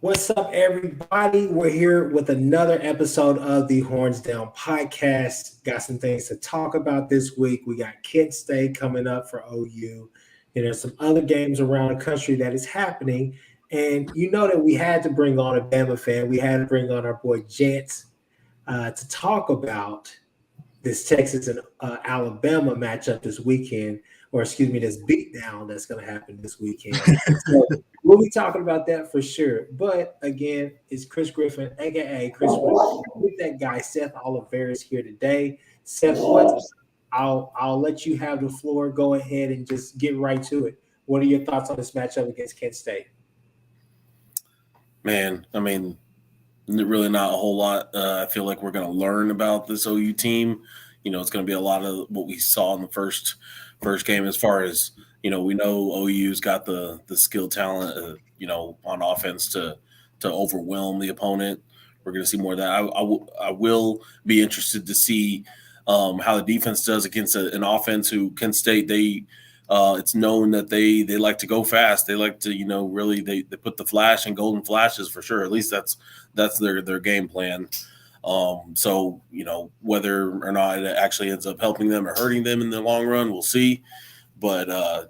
What's up, everybody? We're here with another episode of the Horns Down podcast. Got some things to talk about this week. We got Kent State coming up for OU, and there's some other games around the country that is happening. And you know that we had to bring on a Bama fan. We had to bring on our boy Jance to talk about this Texas and Alabama matchup this weekend, or excuse me, this beatdown that's going to happen this weekend. So we'll be talking about that for sure. But again, it's Chris Griffin, aka Chris Griffin, with that guy Seth Oliveris here today. Seth, what's I'll let you have the floor. Go ahead and just get right to it. What are your thoughts on this matchup against Kent State? Man, really not a whole lot. I feel like we're going to learn about this OU team. It's going to be a lot of what we saw in the first game. As far as we know OU's got the skill talent, on offense to overwhelm the opponent. We're going to see more of that. I will be interested to see how the defense does against an offense who Kent State. It's known that they like to go fast. They like to, really they put the flash and golden flashes for sure. At least that's their game plan. So, whether or not it actually ends up helping them or hurting them in the long run, we'll see. But,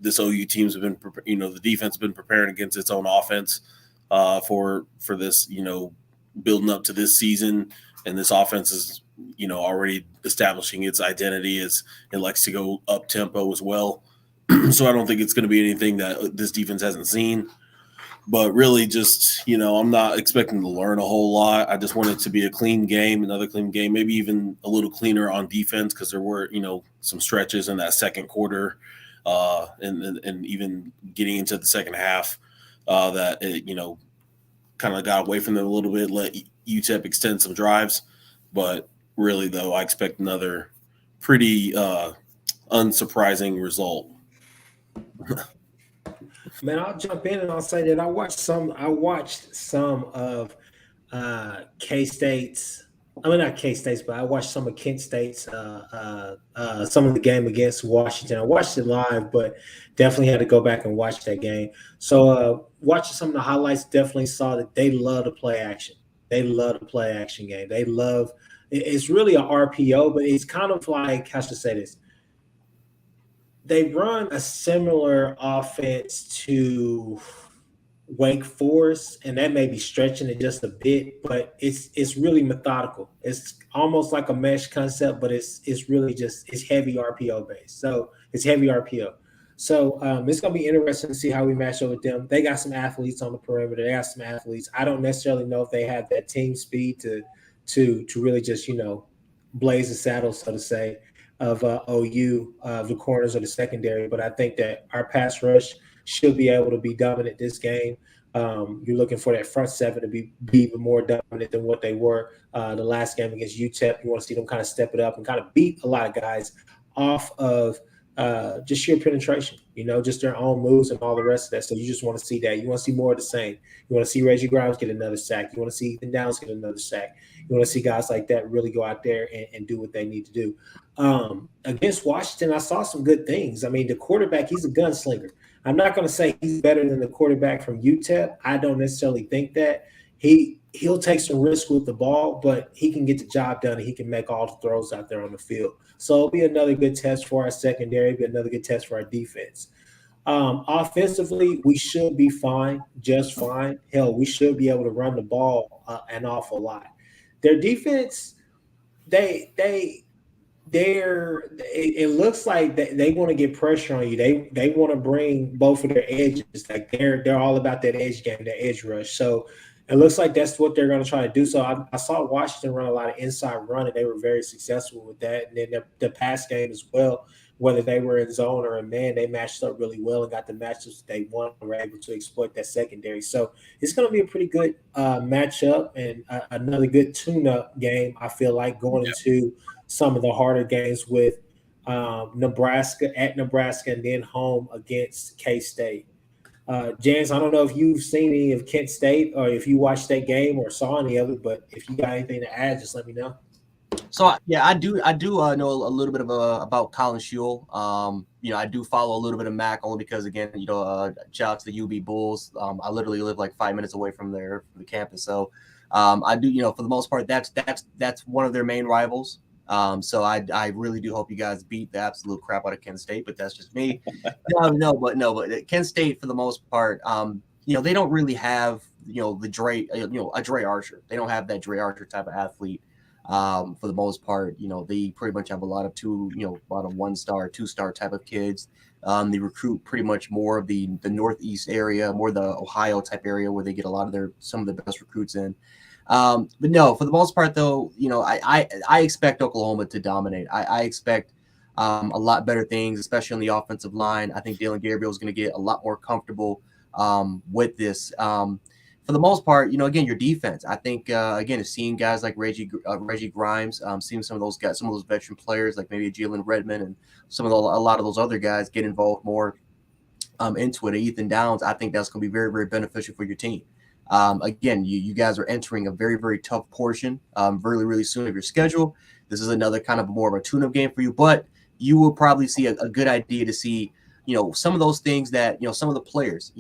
this OU team's been, the defense has been preparing against its own offense for this, building up to this season. And this offense is, already establishing its identity as it likes to go up tempo as well. So I don't think it's going to be anything that this defense hasn't seen. But really just, I'm not expecting to learn a whole lot. I just want it to be a clean game, another clean game, maybe even a little cleaner on defense because there were, some stretches in that second quarter and even getting into the second half that, it, kind of got away from them a little bit, let UTEP extend some drives. But really, though, I expect another pretty unsurprising result. Man, I'll jump in and I'll say that I watched some of K State's. I mean, not K State's, but I watched some of Kent State's. Some of the game against Washington. I watched it live, but definitely had to go back and watch that game. So, watching some of the highlights, definitely saw that they love to play action. They love to play action game. They love. It's really a RPO, but it's kind of like, how should I say this? They run a similar offense to Wake Forest, and that may be stretching it just a bit, but it's really methodical. It's almost like a mesh concept, but it's really just it's heavy RPO based. So it's heavy RPO. So it's gonna be interesting to see how we match up with them. They got some athletes on the perimeter. They got some athletes. I don't necessarily know if they have that team speed to really just blaze the saddle, so to say, of OU, the corners of the secondary. But I think that our pass rush should be able to be dominant this game. You're looking for that front seven to be even more dominant than what they were the last game against UTEP. You want to see them kind of step it up and kind of beat a lot of guys off of just sheer penetration, just their own moves and all the rest of that. So you just want to see that. You want to see more of the same. You want to see Reggie Grimes get another sack. You want to see Ethan Downs get another sack. You want to see guys like that really go out there and do what they need to do. Against Washington, I saw some good things. I mean, the quarterback, he's a gunslinger. I'm not going to say he's better than the quarterback from UTEP. I don't necessarily think that. He'll take some risk with the ball, but he can get the job done and he can make all the throws out there on the field. So it'll be another good test for our secondary, be another good test for our defense. Offensively, we should be fine, just fine. Hell, we should be able to run the ball an awful lot. Their defense, it looks like they want to get pressure on you. They want to bring both of their edges. Like they're all about that edge game, that edge rush. So it looks like that's what they're going to try to do. So I saw Washington run a lot of inside run, and they were very successful with that. And then the pass game as well, whether they were in zone or in man, they matched up really well and got the matchups they wanted and were able to exploit that secondary. So it's going to be a pretty good matchup and another good tune-up game, I feel like, going into some of the harder games with Nebraska and then home against K-State. James, I don't know if you've seen any of Kent State or if you watched that game or saw any of it, but if you got anything to add, just let me know. So yeah, I do know a little bit about Colin Shuell. I do follow a little bit of Mac only because, again, shout out to the UB Bulls. I literally live like 5 minutes away from the campus. So I do, for the most part, that's one of their main rivals. So I really do hope you guys beat the absolute crap out of Kent State, but that's just me. But Kent State, for the most part, they don't really have, a Dre Archer. They don't have that Dre Archer type of athlete. For the most part, they pretty much have a lot of a lot of 1-star, 2-star type of kids. They recruit pretty much more of the Northeast area, more the Ohio type area where they get some of the best recruits in. But no, for the most part, though, I expect Oklahoma to dominate. I expect a lot better things, especially on the offensive line. I think Dylan Gabriel is going to get a lot more comfortable with this. For the most part, again, your defense. I think again, seeing guys like Reggie Grimes, seeing some of those guys, some of those veteran players like maybe Jalen Redmond and a lot of those other guys get involved more into it. Ethan Downs, I think that's going to be very, very beneficial for your team. Again, you guys are entering a very, very tough portion really, really soon of your schedule. This is another kind of more of a tune-up game for you, but you will probably see a good idea to see, some of those things that, some of the players,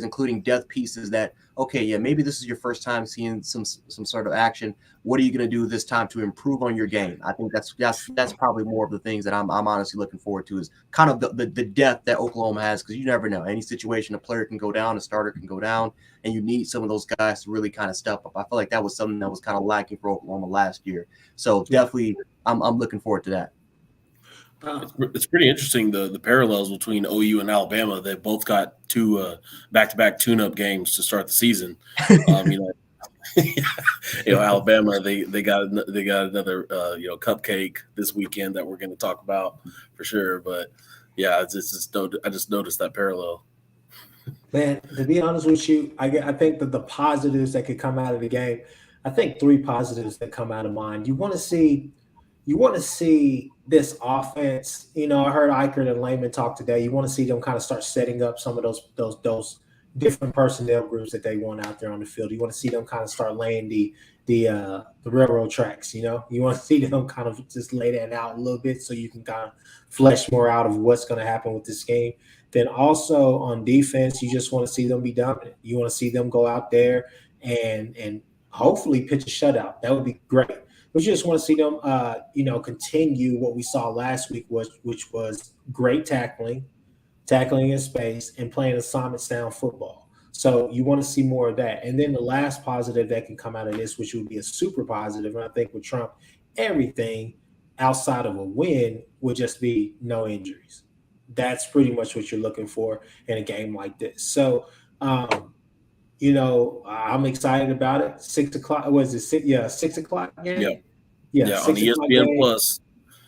including depth pieces that, okay, yeah, maybe this is your first time seeing some sort of action. What are you going to do this time to improve on your game? I think that's probably more of the things that I'm honestly looking forward to, is kind of the depth that Oklahoma has, because you never know. Any situation, a player can go down, a starter can go down, and you need some of those guys to really kind of step up. I feel like that was something that was kind of lacking for Oklahoma last year. So definitely, I'm looking forward to that. It's pretty interesting, the parallels between OU and Alabama. They both got two back-to-back tune-up games to start the season. Alabama, they got another cupcake this weekend that we're going to talk about for sure. But yeah, I just noticed that parallel. Man, to be honest with you, I think that the positives that could come out of the game, I think 3 positives that come out of mind. You want to see this offense. I heard Eichert and Lehman talk today. You want to see them kind of start setting up some of those different personnel groups that they want out there on the field. You want to see them kind of start laying the railroad tracks. You want to see them kind of just lay that out a little bit so you can kind of flesh more out of what's going to happen with this game. Then also on defense, you just want to see them be dominant. You want to see them go out there and hopefully pitch a shutout. That would be great. But you just want to see them, continue what we saw last week, which was great tackling in space, and playing assignment sound football. So you want to see more of that. And then the last positive that can come out of this, which would be a super positive, and I think would trump everything outside of a win, would just be no injuries. That's pretty much what you're looking for in a game like this. So, I'm excited about it. 6 o'clock. Was it 6? Yeah, 6 o'clock game. Yeah, on ESPN Plus.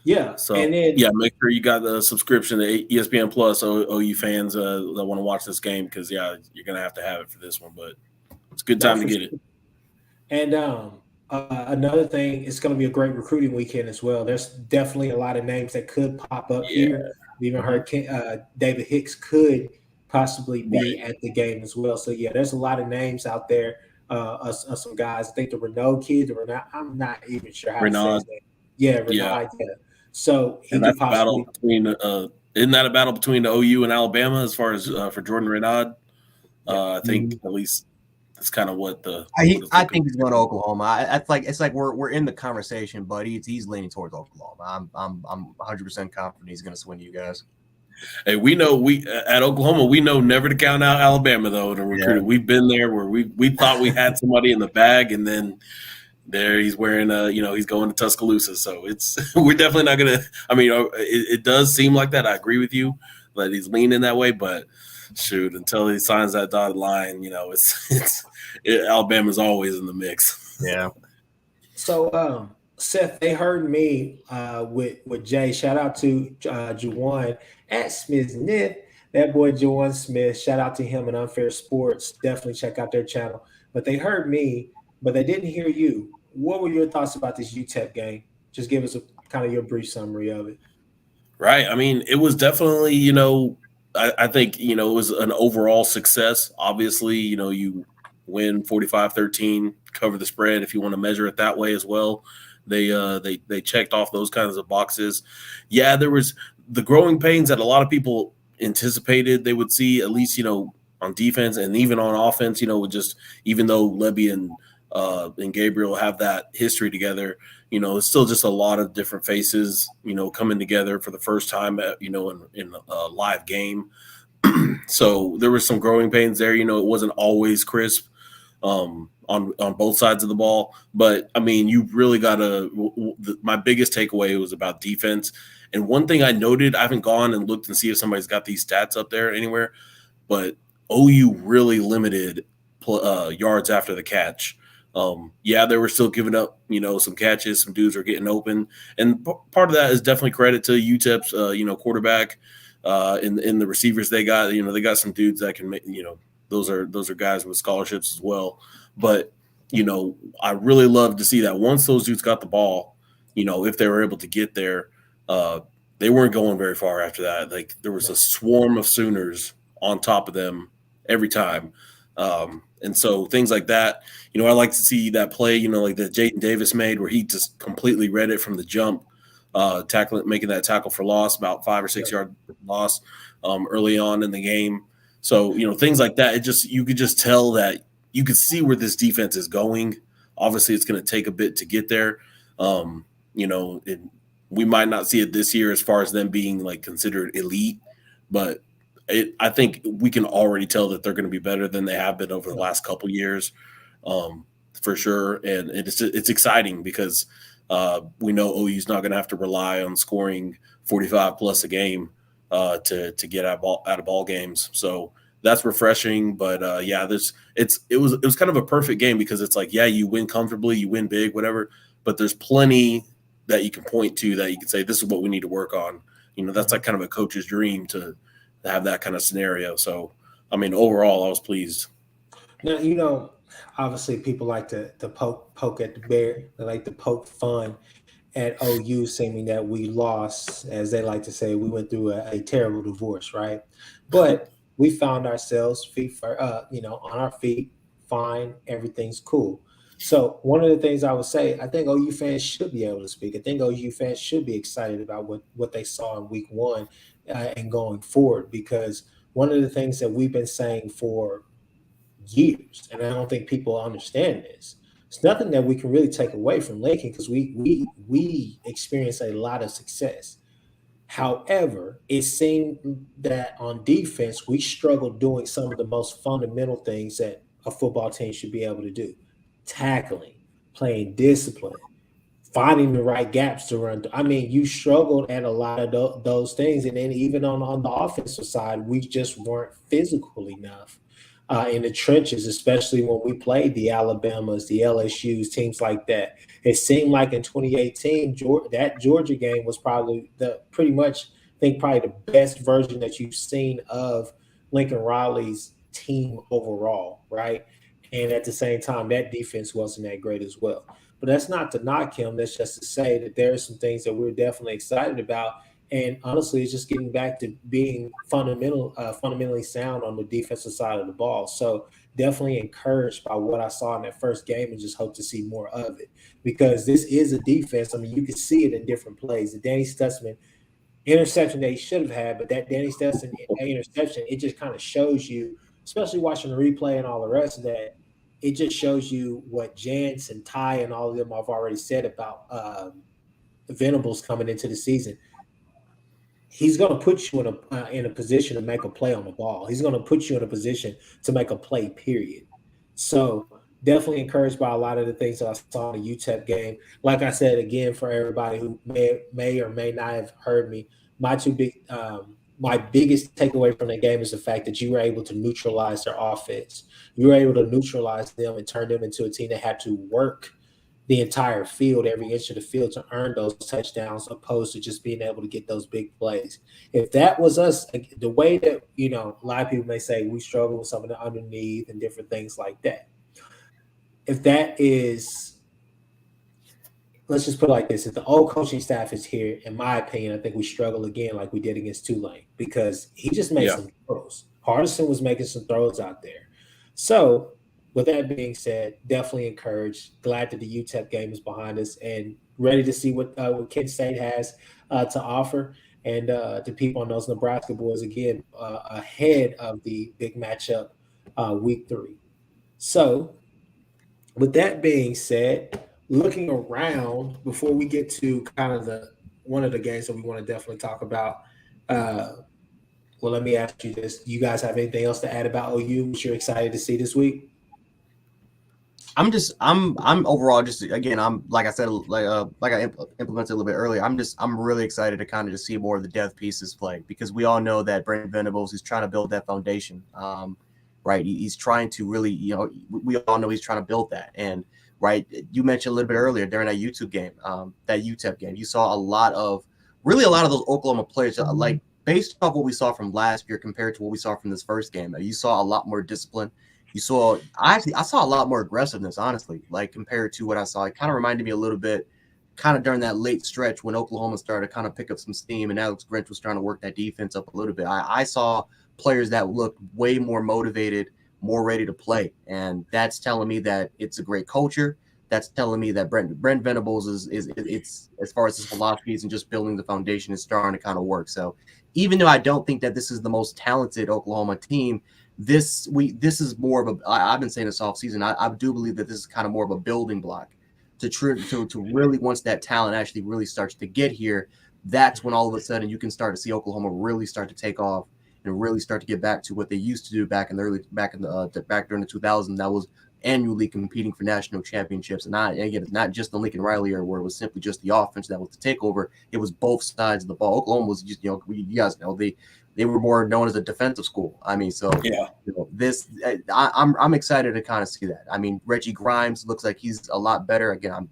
Yeah. So and then, make sure you got the subscription to ESPN Plus. OU fans that want to watch this game, because you're gonna have to have it for this one. But it's a good time to get it. And another thing, it's going to be a great recruiting weekend as well. There's definitely a lot of names that could pop up here. We even heard David Hicks could possibly be at the game as well. So, there's a lot of names out there. Some guys. I think the Renaud kid, I'm not even sure how to say his name. Yeah, Renaud. Yeah. So he could possibly. Isn't that a battle between the OU and Alabama as far as for Jordan Renaud? I think at least that's kind of what I think he's going to Oklahoma. It's like we're in the conversation, but he's leaning towards Oklahoma. I'm 100% confident he's going to swing you guys. Hey, at Oklahoma, we know never to count out Alabama though to recruit. Yeah. We've been there where we thought we had somebody in the bag, and then there he's wearing he's going to Tuscaloosa. So we're definitely not gonna. I mean, it does seem like that. I agree with you that he's leaning that way, but shoot, until he signs that dotted line, Alabama's always in the mix. Yeah. So Seth, they heard me with Jay. Shout out to Juwan at Smith Smith. That boy Juwan Smith. Shout out to him and Unfair Sports. Definitely check out their channel. But they heard me, but they didn't hear you. What were your thoughts about this UTEP game? Just give us kind of your brief summary of it. Right. I mean, it was definitely, I think, it was an overall success. Obviously, you win 45-13, cover the spread if you want to measure it that way as well. They checked off those kinds of boxes. Yeah, there was the growing pains that a lot of people anticipated they would see, at least, on defense and even on offense, with just, even though Levy and Gabriel have that history together, it's still just a lot of different faces, coming together for the first time, in a live game. So there was some growing pains there. It wasn't always crisp on both sides of the ball. But, I mean, you really got to – my biggest takeaway was about defense. And one thing I noted, I haven't gone and looked and see if somebody's got these stats up there anywhere, but OU really limited yards after the catch. They were still giving up, some catches, some dudes are getting open. And part of that is definitely credit to UTEP's, quarterback in the receivers they got. They got some dudes that can make, those are guys with scholarships as well. But, I really love to see that once those dudes got the ball, if they were able to get there, they weren't going very far after that. Like, there was a swarm of Sooners on top of them every time. And so things like that, I like to see that play, like that Jayden Davis made, where he just completely read it from the jump, making that tackle for loss, about 5 or 6 yard loss early on in the game. So, things like that, you could just tell that you could see where this defense is going. Obviously, it's going to take a bit to get there. We might not see it this year as far as them being like considered elite, but I think we can already tell that they're going to be better than they have been over the last couple years, for sure. And it's exciting because we know OU's not going to have to rely on scoring 45 plus a game to get out of ball games. So that's refreshing. But it was kind of a perfect game because it's like, you win comfortably, you win big, whatever. But there's plenty that you can point to that you can say, this is what we need to work on. That's like kind of a coach's dream to have that kind of scenario. So, I mean, overall, I was pleased. Now, obviously people like to poke at the bear. They like to poke fun at OU, seeming that we lost, as they like to say, we went through a terrible divorce, right? But we found ourselves on our feet, fine, everything's cool. So one of the things I would say, I think OU fans should be able to speak. I think OU fans should be excited about what they saw in week one and going forward, because one of the things that we've been saying for years, and I don't think people understand this, it's nothing that we can really take away from Lincoln because we experienced a lot of success. However, it seemed that on defense, we struggled doing some of the most fundamental things that a football team should be able to do. Tackling, playing discipline, finding the right gaps to run. I mean, you struggled at a lot of those things. And then even on the offensive side, we just weren't physical enough in the trenches, especially when we played the Alabamas, the LSUs, teams like that. It seemed like in 2018, that Georgia game was probably probably the best version that you've seen of Lincoln Riley's team overall, right? And at the same time, that defense wasn't that great as well. But that's not to knock him. That's just to say that there are some things that we're definitely excited about. And honestly, it's just getting back to being fundamentally sound on the defensive side of the ball. So definitely encouraged by what I saw in that first game and just hope to see more of it. Because this is a defense. I mean, you can see it in different plays. The Danny Stutzman interception that he should have had, but that Danny Stutzman interception, it just kind of shows you, especially watching the replay and all the rest of that, it just shows you what Jance and Ty and all of them have already said about Venables coming into the season. He's going to put you in a position to make a play on the ball. He's going to put you in a position to make a play, period. So definitely encouraged by a lot of the things that I saw in the UTEP game. Like I said, again, for everybody who may or may not have heard me, my biggest takeaway from the game is the fact that you were able to neutralize their offense. You were able to neutralize them and turn them into a team that had to work the entire field, every inch of the field, to earn those touchdowns, opposed to just being able to get those big plays. If that was us, the way that, a lot of people may say we struggle with some of the underneath and different things like that. If that is, let's just put it like this. If the old coaching staff is here, in my opinion, I think we struggle again like we did against Tulane, because he just made some throws. Hardison was making some throws out there. So with that being said, definitely encouraged. Glad that the UTEP game is behind us and ready to see what Kent State has to offer. and to people on those Nebraska boys again ahead of the big matchup week 3. So, with that being said, looking around before we get to kind of the one of the games that we want to definitely talk about. Well, let me ask you this: do you guys have anything else to add about OU, which you're excited to see this week? I'm overall just, again, I'm, like I said, like I implemented a little bit earlier, I'm really excited to kind of just see more of the depth pieces play, because we all know that Brent Venables is trying to build that foundation. Right, he's trying to really, we all know he's trying to build that. And right, you mentioned a little bit earlier during that YouTube game, that UTEP game, you saw a lot of those Oklahoma players, like based off what we saw from last year compared to what we saw from this first game. You saw a lot more discipline. I saw a lot more aggressiveness, honestly, like compared to what I saw. It kind of reminded me a little bit, kind of during that late stretch when Oklahoma started to kind of pick up some steam and Alex Grinch was trying to work that defense up a little bit. I saw players that look way more motivated, more ready to play, and that's telling me that it's a great culture. That's telling me that Brent Venables is it's, as far as his philosophies and just building the foundation, is starting to kind of work. So even though I don't think that this is the most talented Oklahoma team, this is more of a, I've been saying this all season, I do believe that this is kind of more of a building block to really, once that talent actually really starts to get here, that's when all of a sudden you can start to see Oklahoma really start to take off and really start to get back to what they used to do back during the 2000s. That was annually competing for national championships. And again, it's not just the Lincoln Riley era where it was simply just the offense that was the takeover. It was both sides of the ball. Oklahoma was just, you guys know, they were more known as a defensive school. I mean, so yeah, I'm excited to kind of see that. I mean, Reggie Grimes looks like he's a lot better. Again, I'm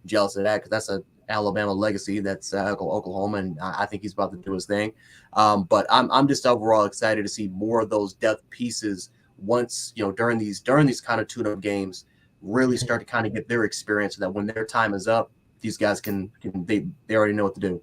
jealous of that because that's a Alabama legacy. That's Oklahoma, and I think he's about to do his thing. But I'm just overall excited to see more of those depth pieces once, during these kind of tune-up games, really start to kind of get their experience, so that when their time is up, these guys they already know what to do.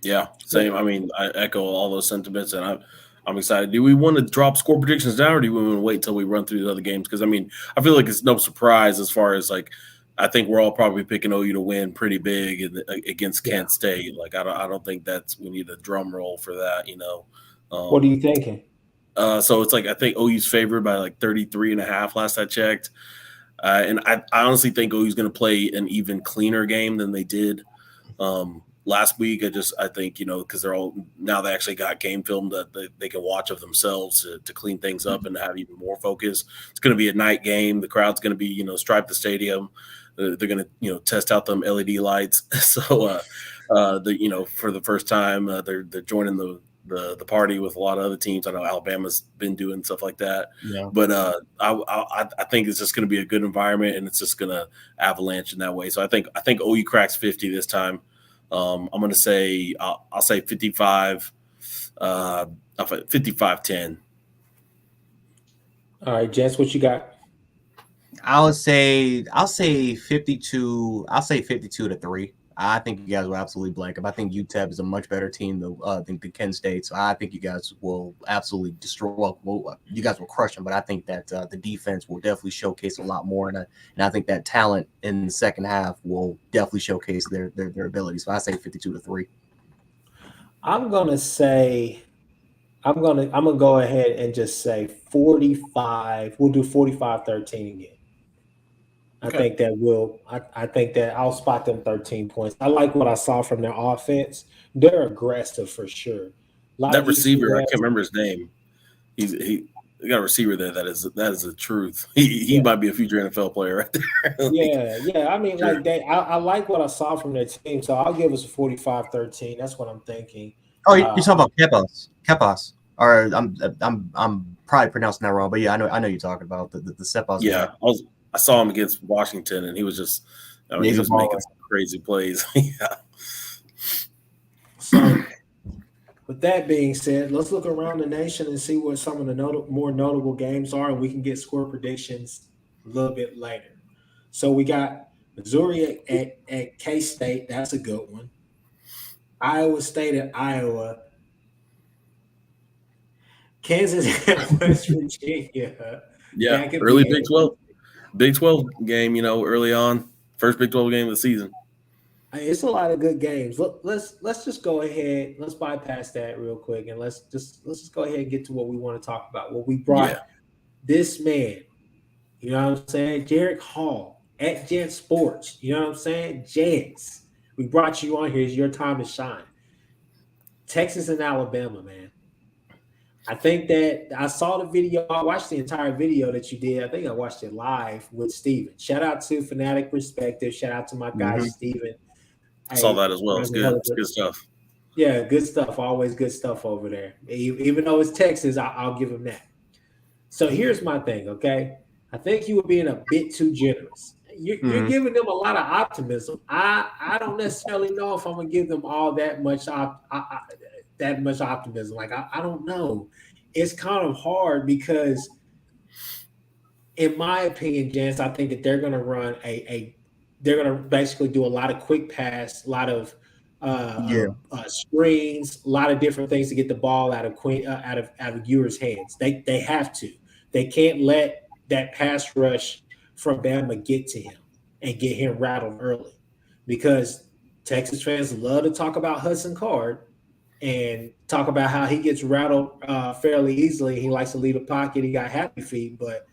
Yeah, same. I mean, I echo all those sentiments, and I'm excited. Do we want to drop score predictions now, or do we want to wait until we run through the other games? Because, I mean, I feel like it's no surprise as far as, like, I think we're all probably picking OU to win pretty big against Kent State. Like, I don't think we need a drum roll for that, What are you thinking? So it's like, I think OU's favored by like 33.5 last I checked. And I honestly think OU's going to play an even cleaner game than they did last week. I think, because they actually got game film that they can watch of themselves to clean things up and have even more focus. It's going to be a night game. The crowd's going to be, stripe the stadium. They're going to, test out them LED lights. So, for the first time, they're joining the party with a lot of other teams. I know Alabama's been doing stuff like that. Yeah. But I think it's just going to be a good environment, and it's just going to avalanche in that way. So I think OU cracks 50 this time. I'm going to say I'll say 55, 55-10. All right, Jess, what you got? I'll say 52. I'll say 52-3. I think you guys will absolutely blank up. I think UTEP is a much better team than Kent State. So I think you guys will absolutely destroy. Well, you guys will crush them, but I think that the defense will definitely showcase a lot more, and I think that talent in the second half will definitely showcase their abilities. So I say 52-3. I'm gonna go ahead and just say 45. We'll do 45-13 again. Okay. I think that I'll spot them 13 points. I like what I saw from their offense. They're aggressive for sure. That receiver, I can't remember his name. He got a receiver there that is the truth. He might be a future NFL player right there. Yeah. I mean, like I like what I saw from their team, so I'll give us a 45-13. That's what I'm thinking. Oh, you're talking about Kepos. Or I'm probably pronouncing that wrong, but yeah, I know you're talking about the Sepos. Yeah, I saw him against Washington, and he was just, he was making some crazy plays. Yeah. So, with that being said, let's look around the nation and see what some of the more notable games are, and we can get score predictions a little bit later. So we got Missouri at K-State. That's a good one. Iowa State at Iowa. Kansas at West Virginia. Yeah, early Big 12. Big 12 game, early on. First Big 12 game of the season. It's a lot of good games. Let's just go ahead. Let's bypass that real quick, and let's just go ahead and get to what we want to talk about. What we Yeah. brought this man. You know what I'm saying? Jarek Hall at Gent Sports. You know what I'm saying? Jets. We brought you on here. It's your time to shine. Texas and Alabama, man. I think that I saw the video. I watched the entire video that you did. I think I watched it live with Steven. Shout out to Fanatic Perspective. Shout out to my guy, Mhm. Steven. I saw Hey, that as well. It's good. It's good stuff. yeah, good stuff. Always good stuff over there. Even though it's Texas, I'll give him that. So here's my thing, okay? I think you were being a bit too generous. You're Mhm. giving them a lot of optimism. I don't necessarily know if I'm gonna give them all that much that much optimism. Like I don't know. It's kind of hard because, in my opinion, Jens, I think that they're gonna run a they're gonna basically do a lot of quick pass, a lot of Yeah. screens, a lot of different things to get the ball out of out of Ewer's hands. They have to. They can't let that pass rush from Bama get to him and get him rattled early, because Texas fans love to talk about Hudson Card and talk about how he gets rattled fairly easily. He likes to leave the pocket. He got happy feet, but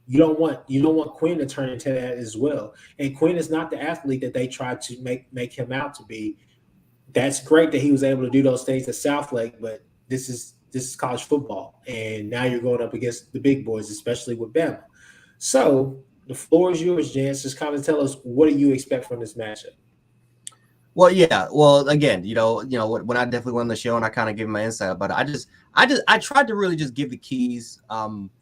you don't want Quinn to turn into that as well. And Quinn is not the athlete that they tried to make him out to be. That's great that he was able to do those things at Southlake, but this is college football, and now you're going up against the big boys, especially with Bama. So the floor is yours, Jans. Just kind of tell us, what do you expect from this matchup? Well, yeah. Well, again, when I definitely went on the show and I kind of gave my insight, but I tried to really just give the keys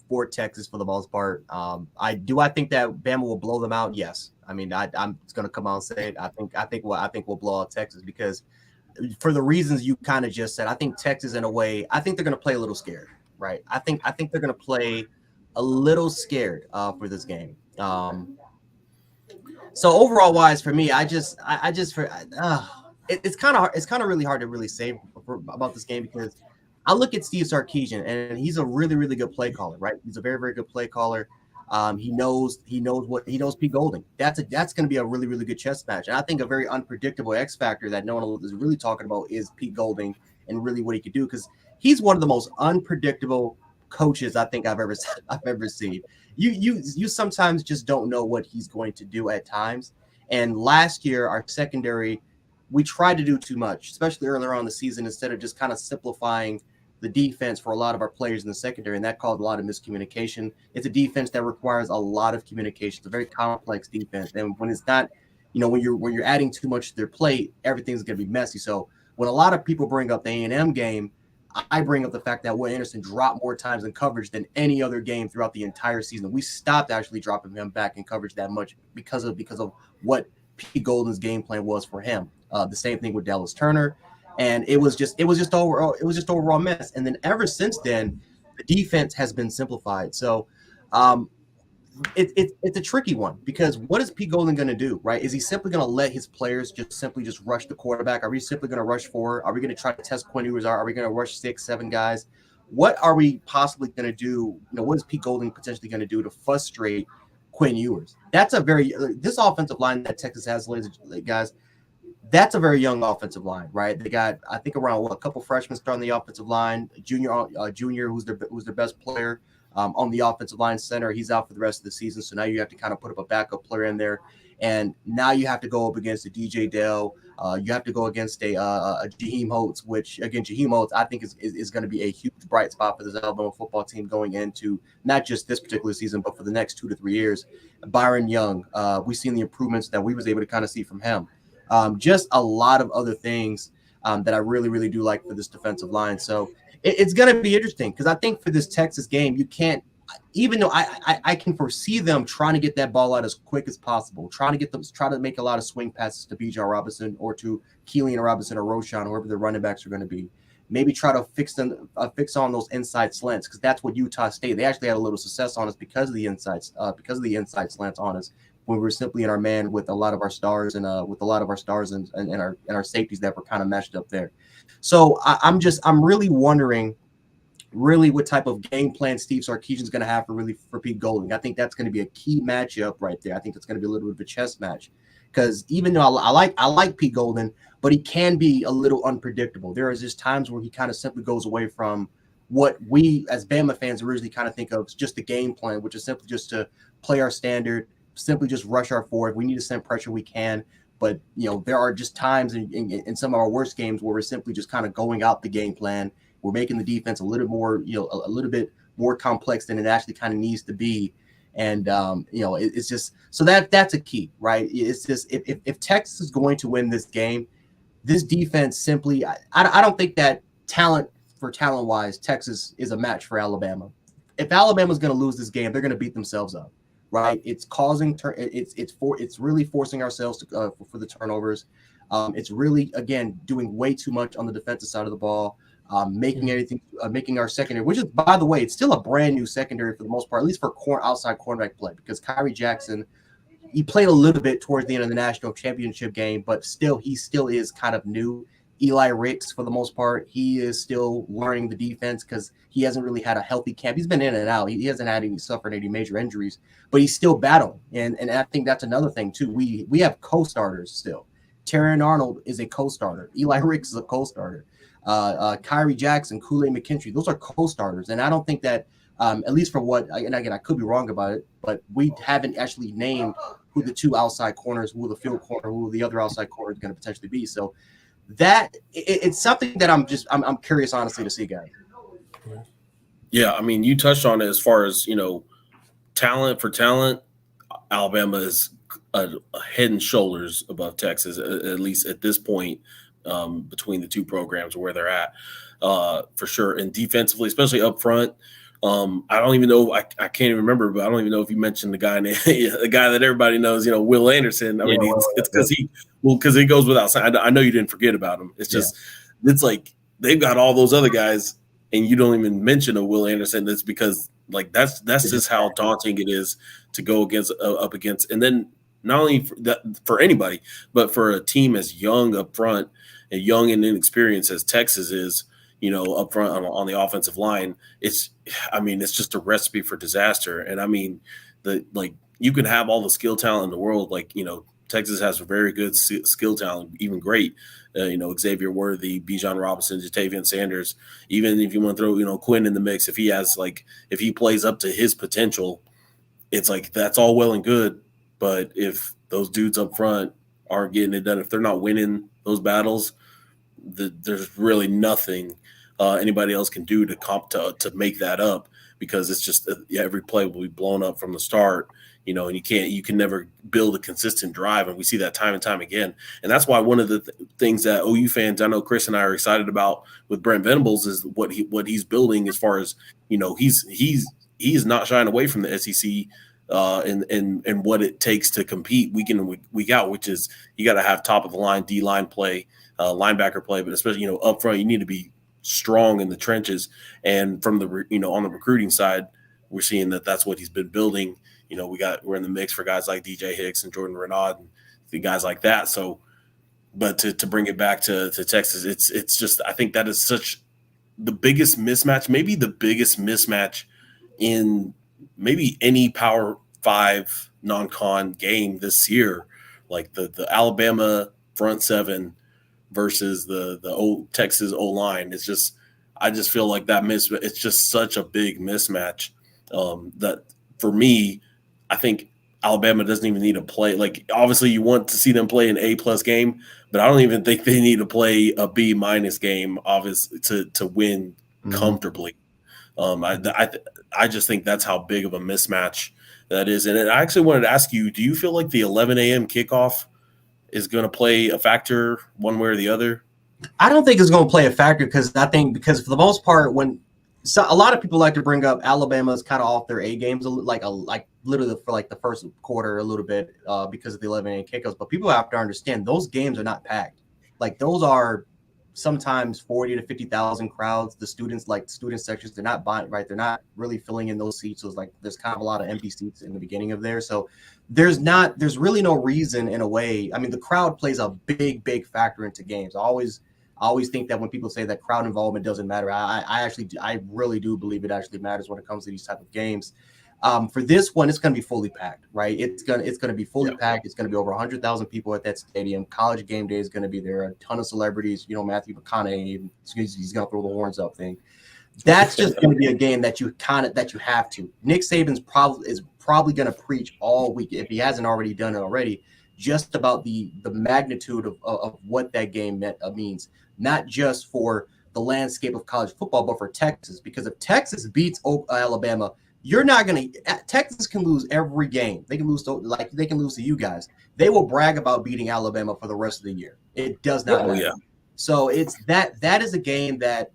for Texas for the most part. I think that Bama will blow them out. Yes. I mean, I'm just gonna come out and say it. I think we'll blow out Texas because for the reasons you kind of just said. I think Texas, in a way, I think they're gonna play a little scared, right? I think they're gonna play a little scared for this game. So overall wise for me, it's kind of really hard to really say about this game because I look at Steve Sarkisian and he's a really really good play caller, right? He's a very very good play caller. He knows Pete Golding. That's going to be a really really good chess match, and I think a very unpredictable X factor that no one is really talking about is Pete Golding and really what he could do because he's one of the most unpredictable coaches I think I've ever seen. You sometimes just don't know what he's going to do at times. And last year, our secondary, we tried to do too much, especially earlier on in the season, instead of just kind of simplifying the defense for a lot of our players in the secondary, and that caused a lot of miscommunication. It's a defense that requires a lot of communication. It's a very complex defense, and when it's not, when you're adding too much to their plate, everything's going to be messy. So when a lot of people bring up the A&M game, I bring up the fact that Will Anderson dropped more times in coverage than any other game throughout the entire season. We stopped actually dropping him back in coverage that much because of what Pete Golden's game plan was for him. The same thing with Dallas Turner, and it was just overall mess. And then ever since then, the defense has been simplified. So um, it's a tricky one because what is Pete Golden going to do, right? Is he simply going to let his players just rush the quarterback? Are we simply going to rush forward? Are we going to try to test Quinn Ewers? Are we going to rush 6, 7 guys? What are we possibly going to do? What is Pete Golden potentially going to do to frustrate Quinn Ewers? That's this offensive line that Texas has, guys. That's a very young offensive line, right? They got, I think, around a couple freshmen starting the offensive line. Junior, who's their best player on the offensive line center. He's out for the rest of the season, so now you have to kind of put up a backup player in there. And now you have to go up against a DJ Dell. You have to go against a Jaheim Holtz, which, again, Jaheim Holtz, I think is going to be a huge bright spot for this Alabama football team going into not just this particular season, but for the next 2 to 3 years. Byron Young, we've seen the improvements that we was able to kind of see from him. Just a lot of other things that I really, really do like for this defensive line. So it's going to be interesting because I think for this Texas game, you can't, even though I can foresee them trying to get that ball out as quick as possible, try to make a lot of swing passes to Bijan Robinson or to Keelan Robinson or Roshan, whoever the running backs are going to be. Maybe try to fix on those inside slants because that's what Utah State. They actually had a little success on us because of the inside slants on us when we were simply in our man with a lot of our stars and our safeties that were kind of meshed up there. So I'm really wondering what type of game plan Steve Sarkisian is going to have for Pete Golding. I think that's going to be a key matchup right there. I think it's going to be a little bit of a chess match. because even though I like Pete Golden, but he can be a little unpredictable. There is just times where he kind of simply goes away from what we as Bama fans originally kind of think of as just the game plan, which is simply just to play our standard, simply just rush our forward. If we need to send pressure, we can. But, there are just times in some of our worst games where we're simply just kind of going out the game plan. We're making the defense a little more, a little bit more complex than it actually kind of needs to be. And, it's just so that's a key, right? It's just if Texas is going to win this game, this defense simply, I don't think that talent wise, Texas is a match for Alabama. If Alabama's going to lose this game, they're going to beat themselves up. Right, it's causing it's really forcing ourselves to for the turnovers. It's really again doing way too much on the defensive side of the ball, making our secondary, which is by the way, it's still a brand new secondary for the most part, at least for outside cornerback play, because Kyrie Jackson, he played a little bit towards the end of the national championship game, but he still is kind of new. Eli Ricks, for the most part, he is still learning the defense because he hasn't really had a healthy camp. He's been in and out. He hasn't suffered any major injuries, but he's still battling. And I think that's another thing too. We have co-starters still. Terrion Arnold is a co-starter. Eli Ricks is a co-starter. Kyrie Jackson, Kool-Aid McKinstry, those are co-starters. And I don't think that, at least for what, and again, I could be wrong about it, but we haven't actually named who the two outside corners, who the field corner, who the other outside corner is going to potentially be. So that it's something that I'm curious, honestly, to see, guys. Yeah, I mean, you touched on it as far as talent for talent. Alabama is a head and shoulders above Texas, at least at this point, between the two programs where they're at, for sure. And defensively, especially up front, I don't even know. I can't even remember, but I don't even know if you mentioned the guy that everybody knows. Will Anderson. I mean, it's because he goes without saying. I know you didn't forget about him. It's just it's like they've got all those other guys, and you don't even mention a Will Anderson. That's because that's just how daunting it is to go up against, and then not only for anybody, but for a team as young up front and young and inexperienced as Texas is. Up front on the offensive line, it's just a recipe for disaster. And I mean, you can have all the skill talent in the world. Texas has a very good skill talent, even great. Xavier Worthy, Bijan Robinson, Jatavian Sanders. Even if you want to throw, Quinn in the mix, if he plays up to his potential, it's that's all well and good. But if those dudes up front aren't getting it done, if they're not winning those battles, there's really nothing anybody else can do to make that up, because it's just every play will be blown up from the start, and you can never build a consistent drive, and we see that time and time again. And that's why one of the things that OU fans, I know Chris and I are excited about with Brent Venables, is what he's building as far as he's not shying away from the SEC and what it takes to compete week in and week out, which is you got to have top of the line D line play, linebacker play, but especially up front you need to be strong in the trenches. And from the on the recruiting side, we're seeing that's what he's been building. We're in the mix for guys like DJ Hicks and Jordan Renaud and the guys like that. So, but to bring it back to Texas, it's just, I think that is such the biggest mismatch, maybe the biggest mismatch in maybe any Power 5 non-con game this year. The Alabama front seven versus the old Texas O-line. I just feel like it's just such a big mismatch that for me, I think Alabama doesn't even need to play. Obviously you want to see them play an A+ game, but I don't even think they need to play a B- game, obviously, to win comfortably. I just think that's how big of a mismatch that is. And I actually wanted to ask you, do you feel like the 11 a.m. kickoff is going to play a factor one way or the other? I don't think it's going to play a factor because for the most part, a lot of people like to bring up Alabama's kind of off their A games, like literally for the first quarter a little bit because of the 11 a.m. kickoffs. But people have to understand those games are not packed. Those are sometimes 40 to 50,000 crowds. The student sections, they're not buying, right? They're not really filling in those seats. So there's kind of a lot of empty seats in the beginning of there. So there's really no reason in a way. I mean, the crowd plays a big factor into games. I always think that when people say that crowd involvement doesn't matter, I really do believe it actually matters when it comes to these type of games. For this one, it's going to be fully packed, right? It's going to be fully packed. It's going to be over 100,000 people at that stadium. College game day is going to be there. A ton of celebrities. Matthew McConaughey, he's going to throw the horns up thing. That's just going to be a game that you have to. Nick Saban's probably going to preach all week, if he hasn't already done it already, just about the magnitude of what that game means, not just for the landscape of college football, but for Texas. Because if Texas beats Alabama, you're not going to. Texas can lose every game. They can lose to you guys. They will brag about beating Alabama for the rest of the year. It does not matter. Yeah. So it's that is a game that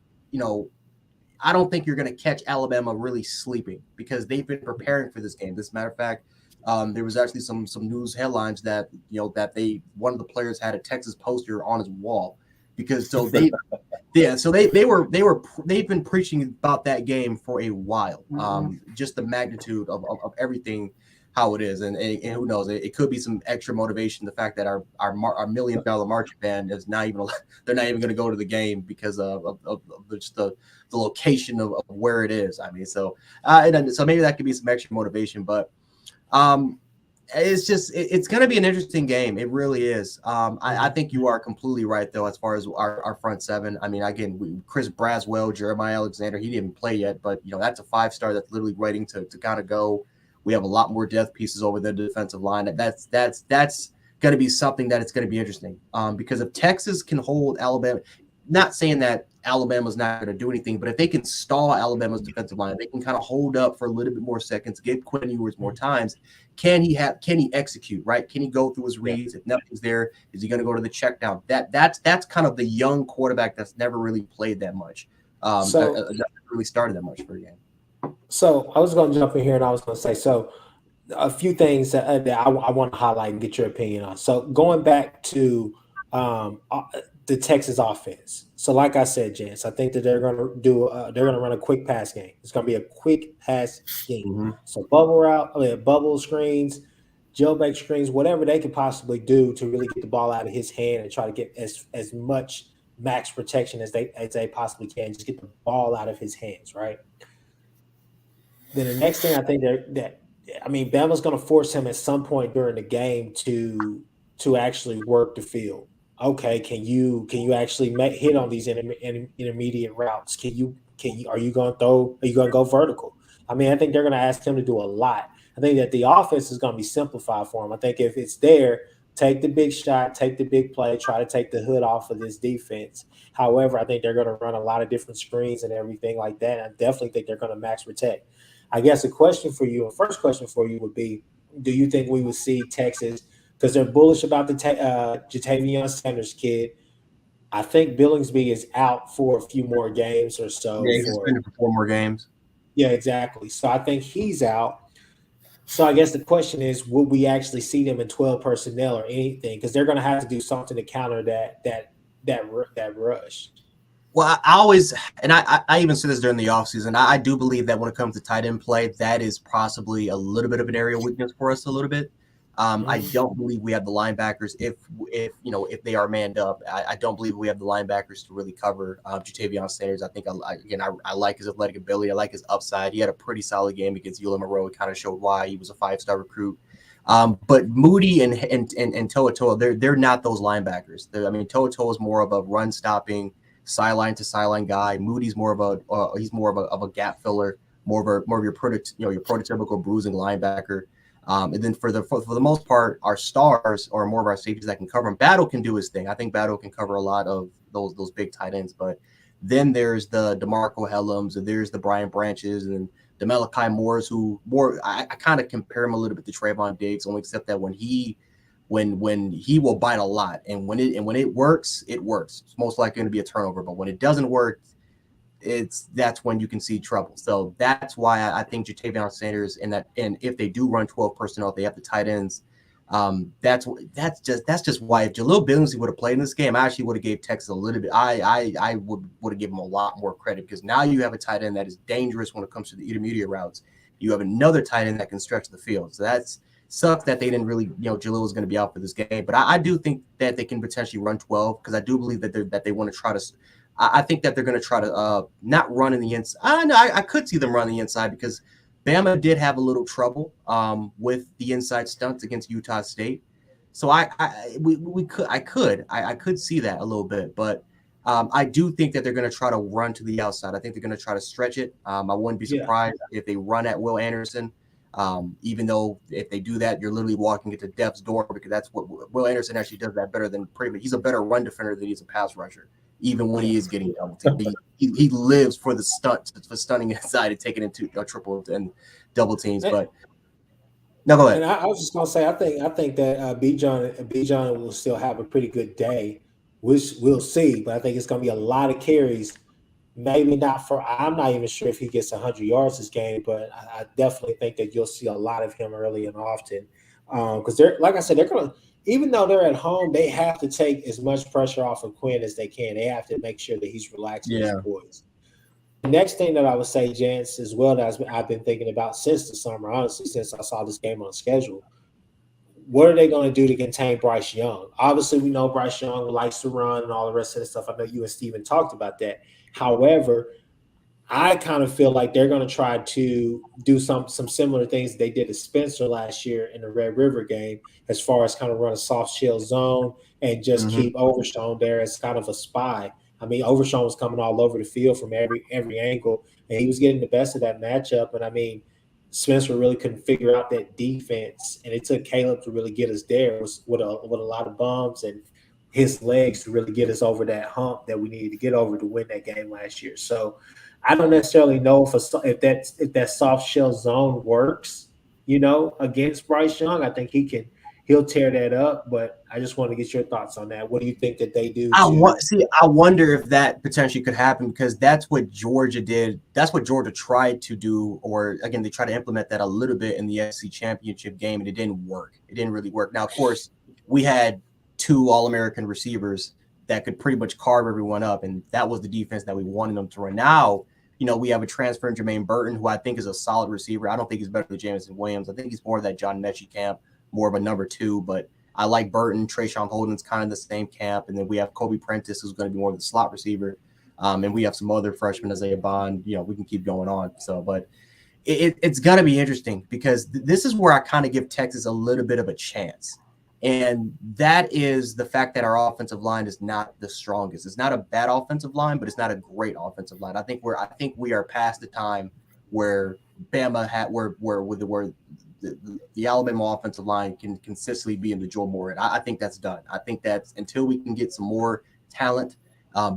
I don't think you're going to catch Alabama really sleeping, because they've been preparing for this game. As a matter of fact, there was actually some news headlines that one of the players had a Texas poster on his wall, because they've been preaching about that game for a while. Just the magnitude of everything, how it is, and who knows, it could be some extra motivation. The fact that our $1 million marching band is not even going to go to the game because of just the location of where it is. I mean, so maybe that could be some extra motivation, but it's going to be an interesting game. It really is. I think you are completely right, though, as far as our front seven. I mean, again, Chris Braswell, Jeremiah Alexander, he didn't play yet, but that's a 5-star that's literally waiting to kind of go. We have a lot more depth pieces over the defensive line. That's going to be something that it's going to be interesting. Because if Texas can hold Alabama, not saying that Alabama's not going to do anything, but if they can stall Alabama's defensive line, they can kind of hold up for a little bit more seconds, give Quinn Ewers more times. Can he execute, right? Can he go through his reads? If nothing's there, is he going to go to the check down? That's kind of the young quarterback that's never really played that much. Never really started that much for a game. So I was going to jump in here and I was going to say, so a few things that I want to highlight and get your opinion on. So going back to the Texas offense. So like I said, Jens, I think that they're going to run a quick pass game. It's going to be a quick pass game. Mm-hmm. So bubble screens, jailbreak screens, whatever they could possibly do to really get the ball out of his hand and try to get as much max protection as they possibly can. Just get the ball out of his hands, right? Then the next thing I think Bama's going to force him at some point during the game to actually work the field. Okay, can you actually hit on these intermediate routes? Are you going to go vertical? I mean, I think they're going to ask him to do a lot. I think that the offense is going to be simplified for him. I think if it's there, take the big shot, take the big play, try to take the hood off of this defense. However, I think they're going to run a lot of different screens and everything like that. I definitely think they're going to max protect. I guess first question for you would be, do you think we would see Texas, because they're bullish about the Jatavion Sanders kid? I think Billingsby is out for a few more games or so. Yeah, he's suspended for 4 more games. Yeah, exactly. So I think he's out. So I guess the question is, will we actually see them in 12 personnel or anything? Because they're going to have to do something to counter that rush. Well, I even said this during the offseason. I do believe that when it comes to tight end play, that is possibly a little bit of an area of weakness for us a little bit. I don't believe we have the linebackers if they are manned up. I don't believe we have the linebackers to really cover Jatavion Sanders. I think I like his athletic ability. I like his upside. He had a pretty solid game against ULM Monroe. It kind of showed why he was a 5-star recruit. But Moody and To'oTo'o, they're not those linebackers. To'oTo'o is more of a run stopping, sideline to sideline guy. Moody's more of a gap filler, more of your prototypical bruising linebacker. And then for the most part, our stars are more of our safeties that can cover him. Battle can do his thing. I think Battle can cover a lot of those big tight ends. But then there's the DeMarco Hellams, and there's the Brian Branches, and the Malachi Moores, I kind of compare him a little bit to Trayvon Diggs, only except that when he will bite a lot, and when it works, it works. It's most likely going to be a turnover. But when it doesn't work, that's when you can see trouble. So that's why I think Jatavion Sanders and if they do run 12 personnel, if they have the tight ends, that's just why if Jaleel Billingsley would have played in this game, I actually would have gave Texas a little bit. I would have given him a lot more credit, because now you have a tight end that is dangerous when it comes to the intermediate routes. You have another tight end that can stretch the field. So that's sucks that they didn't really, Jaleel was going to be out for this game. But I do think that they can potentially run 12, because I do believe that they want to try to. I think that they're going to try to not run in the inside. I could see them run the inside, because Bama did have a little trouble with the inside stunts against Utah State. So I could see that a little bit, but I do think that they're going to try to run to the outside. I think they're going to try to stretch it. I wouldn't be Yeah. surprised if they run at Will Anderson. Even though if they do that, you're literally walking into death's door, because that's what Will Anderson actually does that better than pretty much. He's a better run defender than he's a pass rusher, even when he is getting double teamed. He lives for the stunt, for stunning inside and taking into a triple and double teams. But no, go ahead. And I was just gonna say, I think that B. John will still have a pretty good day, which we'll see. But I think it's gonna be a lot of carries. Maybe not for. I'm not even sure if he gets 100 yards this game, but I definitely think that you'll see a lot of him early and often. Because they're, like I said, they're gonna, even though they're at home, they have to take as much pressure off of Quinn as they can. They have to make sure that he's relaxing his boys. The next thing that I would say, Jance, as well, that I've been thinking about since the summer, honestly, since I saw this game on schedule, what are they going to do to contain Bryce Young? Obviously, we know Bryce Young likes to run and all the rest of the stuff. I know you and Steven talked about that. However, I kind of feel like they're going to try to do some similar things they did to Spencer last year in the Red River game, as far as kind of run a soft shell zone and just keep Overshown there as kind of a spy. I mean, Overshown was coming all over the field from every angle, and he was getting the best of that matchup. And I mean, Spencer really couldn't figure out that defense, and it took Caleb to really get us there with a lot of bumps and his legs to really get us over that hump that we needed to get over to win that game last year. So I don't necessarily know if that soft shell zone works, against Bryce Young. I think he'll tear that up, but I just want to get your thoughts on that. What do you think that they do? I wonder if that potentially could happen, because that's what Georgia did. That's what Georgia tried to do, or again, they tried to implement that a little bit in the SEC championship game, and it didn't work. It didn't really work. Now, of course, we had 2 All-American receivers that could pretty much carve everyone up, and that was the defense that we wanted them to run. Now, we have a transfer in Jermaine Burton, who I think is a solid receiver. I don't think he's better than Jamison Williams. I think he's more of that John Mechie camp, more of a number 2, but I like Burton. Trayshawn Holden's kind of the same camp. And then we have Kobe Prentice, who's going to be more of the slot receiver. And we have some other freshmen, Isaiah Bond. We can keep going on. So, but it's going to be interesting, because this is where I kind of give Texas a little bit of a chance. And that is the fact that our offensive line is not the strongest. It's not a bad offensive line, but it's not a great offensive line. I think we are past the time where Bama had where the Alabama offensive line can consistently be in the Joe Moore. I think that's done. I think that's until we can get some more talent,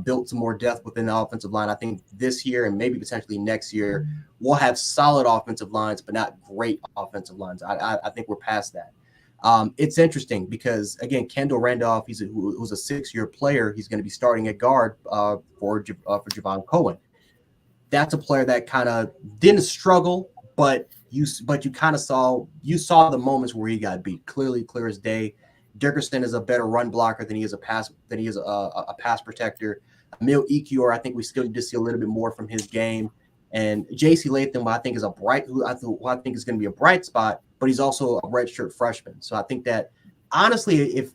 built some more depth within the offensive line. I think this year and maybe potentially next year, we'll have solid offensive lines, but not great offensive lines. I think we're past that. It's interesting because, again, Kendall Randolph, who's a 6-year player. He's going to be starting at guard for Javon Cohen. That's a player that kind of didn't struggle, but you kind of saw the moments where he got beat. Clear as day. Dickerson is a better run blocker than he is a pass protector. Emil Ekiyor, I think we still need to see a little bit more from his game. And J.C. Latham, I think, is who I think is going to be a bright spot, but he's also a redshirt freshman. So I think that, honestly,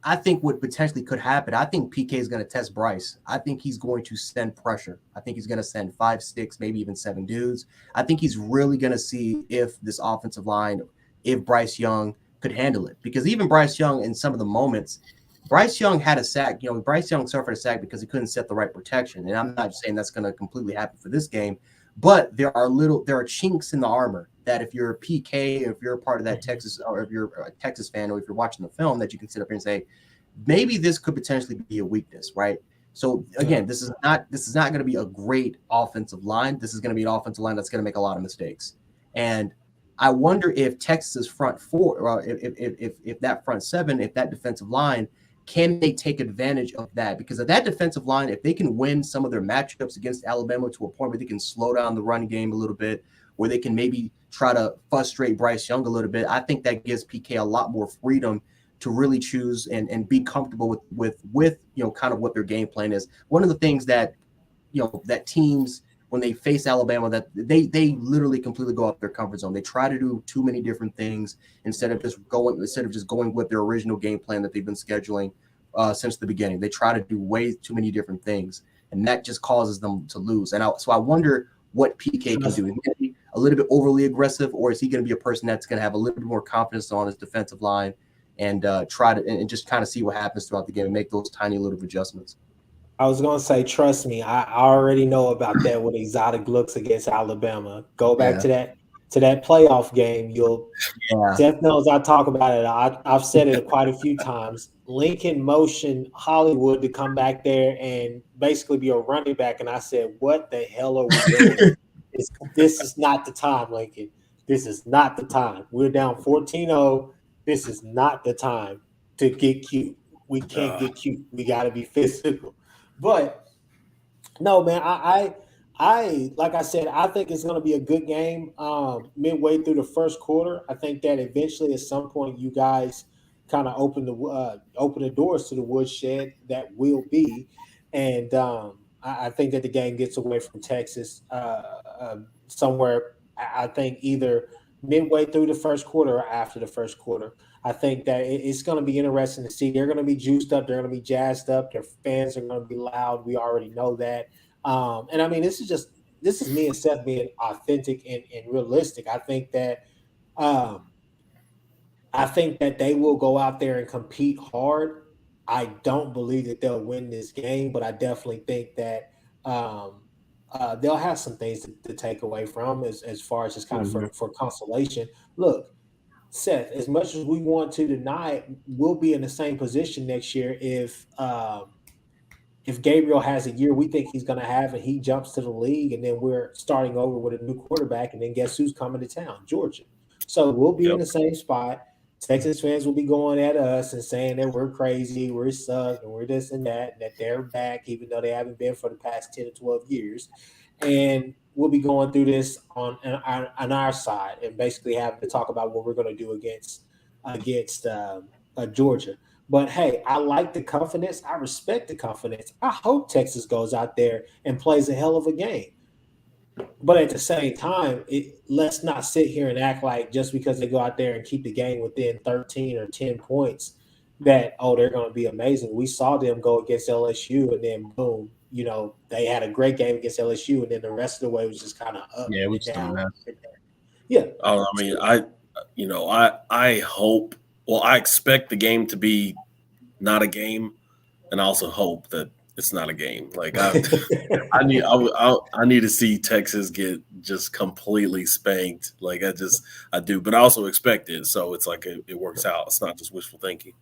I think what potentially could happen, I think PK is going to test Bryce. I think he's going to send pressure. I think he's going to send 5, 6, maybe even 7 dudes. I think he's really going to see if this offensive line, if Bryce Young could handle it. Because even Bryce Young, in some of the moments, Bryce Young had a sack. Bryce Young suffered a sack because he couldn't set the right protection. And I'm not saying that's going to completely happen for this game, but there are chinks in the armor that if you're a PK, if you're a part of that Texas, or if you're a Texas fan, or if you're watching the film, that you can sit up here and say, maybe this could potentially be a weakness, right? So again, this is not going to be a great offensive line. This is going to be an offensive line that's going to make a lot of mistakes. And I wonder if Texas's front 4, or if that front 7, if that defensive line, can they take advantage of that? Because of that defensive line, if they can win some of their matchups against Alabama to a point where they can slow down the run game a little bit, where they can maybe try to frustrate Bryce Young a little bit, I think that gives PK a lot more freedom to really choose and be comfortable with kind of what their game plan is. One of the things that that teams, when they face Alabama, that they literally completely go off their comfort zone. They try to do too many different things instead of just going with their original game plan that they've been scheduling since the beginning. They try to do way too many different things, and that just causes them to lose. And so I wonder what PK can do. A a little bit overly aggressive, or is he going to be a person that's going to have a little bit more confidence on his defensive line and try to and just kind of see what happens throughout the game and make those tiny little adjustments? I was going to say, trust me, I already know about that with exotic looks against Alabama. Go back to that playoff game. Seth knows I talk about it. I've said it quite a few times. Lincoln motioned Hollywood to come back there and basically be a running back, and I said, "What the hell are we doing? This is not the time, Lincoln. This is not the time. We're down 14-0. This is not the time to get cute. We can't get cute. We got to be physical." But no, man, I like I said, I think it's going to be a good game midway through the first quarter. I think that eventually at some point you guys kind of open the doors to the woodshed that will be. And I think that the game gets away from Texas somewhere, I think either midway through the first quarter or after the first quarter. I think that it's going to be interesting to see. They're going to be juiced up. They're going to be jazzed up. Their fans are going to be loud. We already know that. And I mean, this is me and Seth being authentic and realistic. I think that they will go out there and compete hard. I don't believe that they'll win this game, but I definitely think that they'll have some things to take away from as far as just kind of for consolation. Look, Seth, as much as we want to deny it, we'll be in the same position next year if Gabriel has a year we think he's going to have and he jumps to the league, and then we're starting over with a new quarterback, and then guess who's coming to town? Georgia. So we'll be in the same spot. Texas fans will be going at us and saying that we're crazy, we're suck, and we're this and that they're back, even though they haven't been for the past 10 to 12 years. And we'll be going through this on our side and basically having to talk about what we're going to do against Georgia. But hey, I like the confidence. I respect the confidence. I hope Texas goes out there and plays a hell of a game. But at the same time, let's not sit here and act like just because they go out there and keep the game within 13 or 10 points that, they're going to be amazing. We saw them go against LSU, and then boom, they had a great game against LSU, and then the rest of the way was just kind of up and down. Yeah. I mean, I hope. Well, I expect the game to be not a game, and I also hope that it's not a game. Like I need to see Texas get just completely spanked. Like I do, but I also expect it. So it's like it works out. It's not just wishful thinking.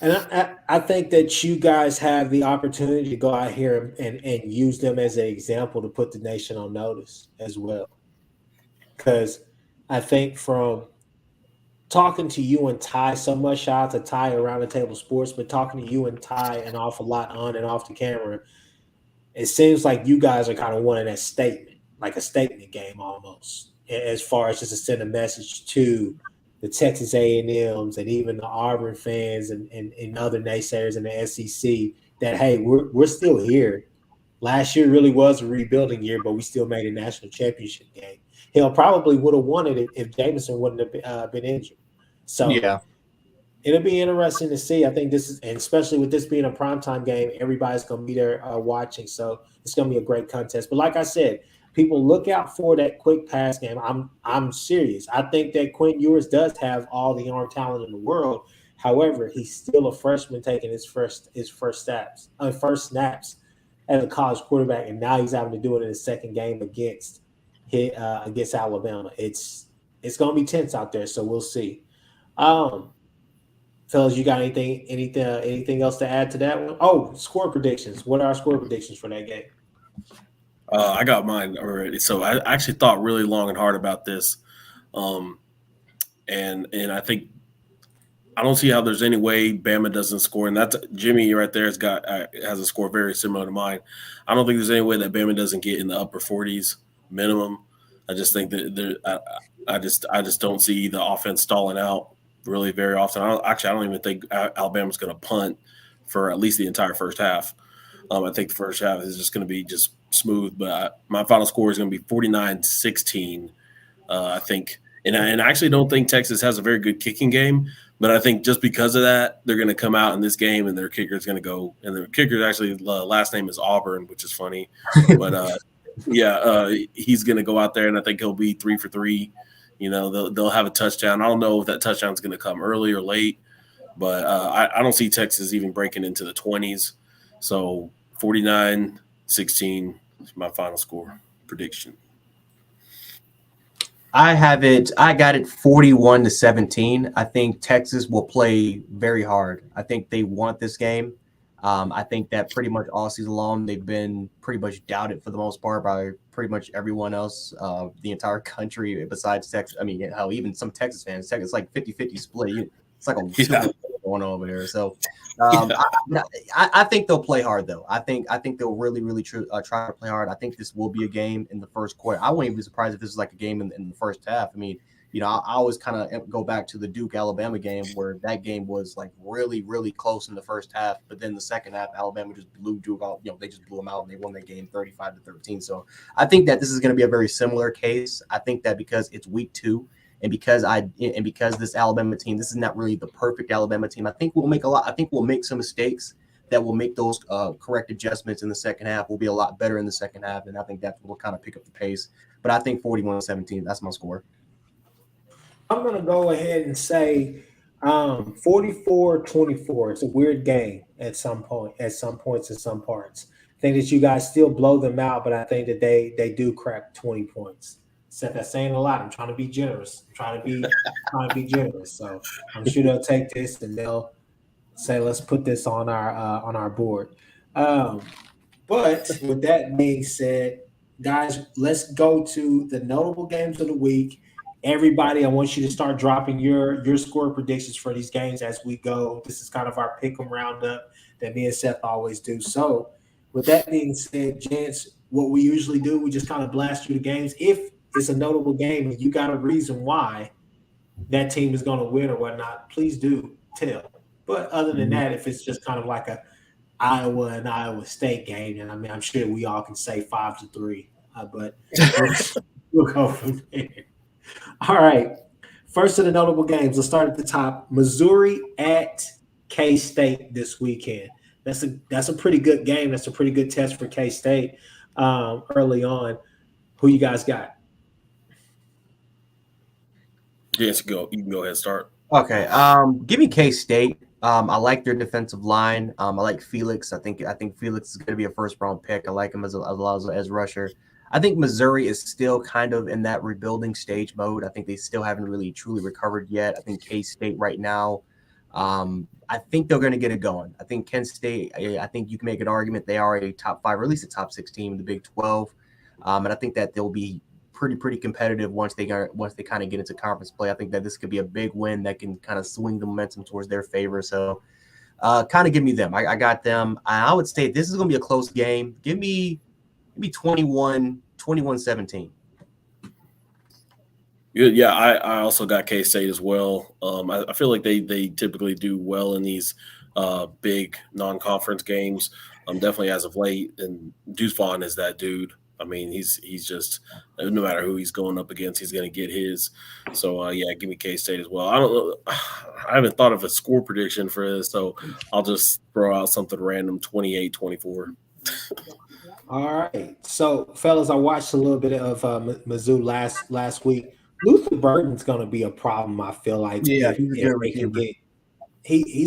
And I think that you guys have the opportunity to go out here and use them as an example to put the nation on notice as well. Because I think from talking to you and Ty so much, shout out to Ty Around the Table Sports, but talking to you and Ty an awful lot on and off the camera, it seems like you guys are kind of wanting that statement, like a statement game almost, as far as just to send a message to the Texas A&Ms and even the Auburn fans and other naysayers in the SEC that, hey, we're still here. Last year really was a rebuilding year, but we still made a national championship game. He'll probably would have won it if Jameson wouldn't have been injured. So it'll be interesting to see. I think this is, and especially with this being a primetime game, everybody's going to be there watching. So it's going to be a great contest. But like I said, people look out for that quick pass game. I'm serious. I think that Quinn Ewers does have all the arm talent in the world. However, he's still a freshman taking his first snaps as a college quarterback, and now he's having to do it in his second game against Alabama. It's going to be tense out there, so we'll see. Fellas, you got anything else to add to that one? Oh, score predictions. What are our score predictions for that game? I got mine already. So I actually thought really long and hard about this, and I think I don't see how there's any way Bama doesn't score. And that's Jimmy right there has a score very similar to mine. I don't think there's any way that Bama doesn't get in the upper 40s minimum. I just think that I just don't see the offense stalling out really very often. I don't even think Alabama's going to punt for at least the entire first half. I think the first half is just going to be just smooth. But my final score is going to be 49-16. I think, and I actually don't think Texas has a very good kicking game. But I think just because of that, they're going to come out in this game and their kicker is going to go. And their kicker's actually last name is Auburn, which is funny. But Yeah, he's going to go out there, and I think he'll be 3 for 3. You know, they'll have a touchdown. I don't know if that touchdown's going to come early or late, but I don't see Texas even breaking into the 20s. So 49-16 is my final score prediction. I got it 41-17. I think Texas will play very hard. I think they want this game. I think that pretty much all season long, they've been pretty much doubted for the most part by pretty much everyone else, the entire country besides Texas. I mean, hell, even some Texas fans, it's like 50-50 split. It's like a Super Bowl going on over here. So I think they'll play hard, though. I think they'll really try to play hard. I think this will be a game in the first quarter. I wouldn't even be surprised if this is like a game in the first half. I mean, you know, I always kind of go back to the Duke-Alabama game where that game was like really close in the first half, but then the second half, Alabama just blew Duke out. You know, they just blew them out and they won that game 35-13. So I think that this is going to be a very similar case. I think that because it's week 2 and because this Alabama team, this is not really the perfect Alabama team. I think we'll make some mistakes that will make those correct adjustments in the second half. We'll be a lot better in the second half, and I think that will kind of pick up the pace. But I think 41-17, that's my score. I'm going to go ahead and say 44-24. It's a weird game at some points in some parts. I think that you guys still blow them out, but I think that they do crack 20 points. Seth, that's saying a lot. I'm trying to be generous. I'm trying to be generous. So I'm sure they'll take this and they'll say, let's put this on our board. But with that being said, guys, let's go to the notable games of the week. Everybody, I want you to start dropping your score predictions for these games as we go. This is kind of our pick 'em roundup that me and Seth always do. So, with that being said, gents, what we usually do, we just kind of blast through the games. If it's a notable game and you got a reason why that team is going to win or whatnot, please do tell. But other than that, if it's just kind of like a Iowa and Iowa State game, and I mean, I'm sure we all can say 5-3, but we'll go from there. All right. First of the notable games, let's start at the top. Missouri at K-State this weekend. That's a pretty good game. That's a pretty good test for K-State early on. Who you guys got? Yes, you can go ahead and start. Okay. Give me K-State. I like their defensive line. I like Felix. I think Felix is going to be a first-round pick. I like him as rusher. I think Missouri is still kind of in that rebuilding stage mode. I think they still haven't really truly recovered yet. I think K-State right now, I think they're going to get it going. I think Kent State, I think you can make an argument they are a top 5 or at least a top 6 team in the Big 12. And I think that they'll be pretty competitive once they kind of get into conference play. I think that this could be a big win that can kind of swing the momentum towards their favor. So kind of give me them. I got them. I would say this is going to be a close game. Give me 21-17. Yeah, I also got K-State as well. I feel like they typically do well in these big non-conference games. Definitely as of late, and Deuce Vaughn is that dude. I mean, he's just no matter who he's going up against, he's going to get his. So yeah, give me K-State as well. I don't know. I haven't thought of a score prediction for this, so I'll just throw out something random: 28-24. All right. So, fellas, I watched a little bit of Mizzou last week. Luther Burton's going to be a problem, I feel like. Yeah, he's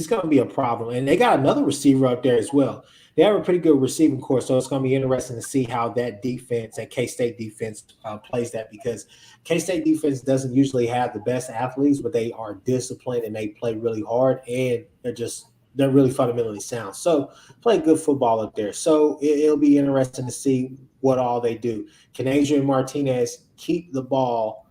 going to be a problem. And they got another receiver up there as well. They have a pretty good receiving core, so it's going to be interesting to see how that defense and K-State defense plays that, because K-State defense doesn't usually have the best athletes, but they are disciplined and they play really hard, and they're really fundamentally sound. So play good football up there. So it'll be interesting to see what all they do. Can Adrian Martinez keep the ball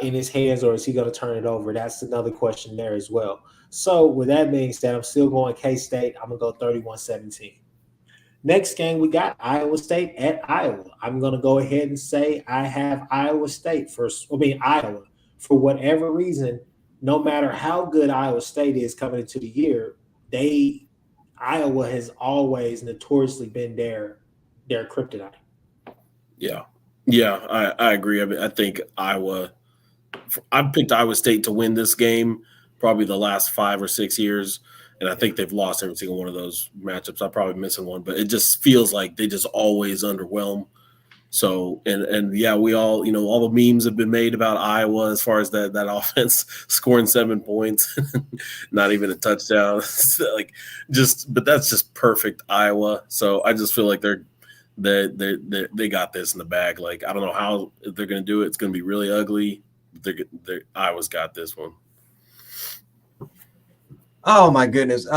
in his hands, or is he going to turn it over? That's another question there as well. So with that being said, I'm still going K-State. I'm going to go 31-17. Next game, we got Iowa State at Iowa. I'm going to go ahead and say I have Iowa State Iowa. For whatever reason, no matter how good Iowa State is coming into the year, Iowa has always notoriously been their kryptonite. Yeah, I agree. I mean, I think I picked Iowa State to win this game probably the last 5 or 6 years, and I think they've lost every single one of those matchups. I'm probably missing one, but it just feels like they just always underwhelm. So and yeah, we all all the memes have been made about Iowa as far as that offense scoring 7 points, not even a touchdown. But that's just perfect Iowa. So I just feel like they got this in the bag. Like I don't know how they're going to do it. It's going to be really ugly. Iowa's got this one. Oh my goodness.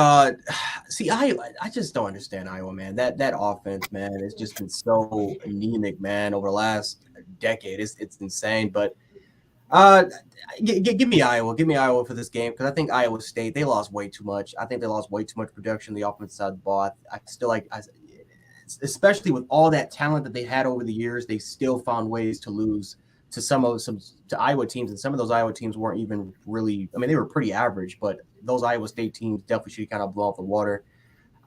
See, I just don't understand Iowa, man. That offense, man, it's just been so anemic, man, over the last decade. It's insane. But give me Iowa. Give me Iowa for this game because I think Iowa State, they lost way too much. I think they lost way too much production on the offensive side of the ball. I still especially with all that talent that they had over the years, they still found ways to lose to Iowa teams, and some of those Iowa teams weren't even really. I mean, they were pretty average, but those Iowa State teams definitely should kind of blow off the water.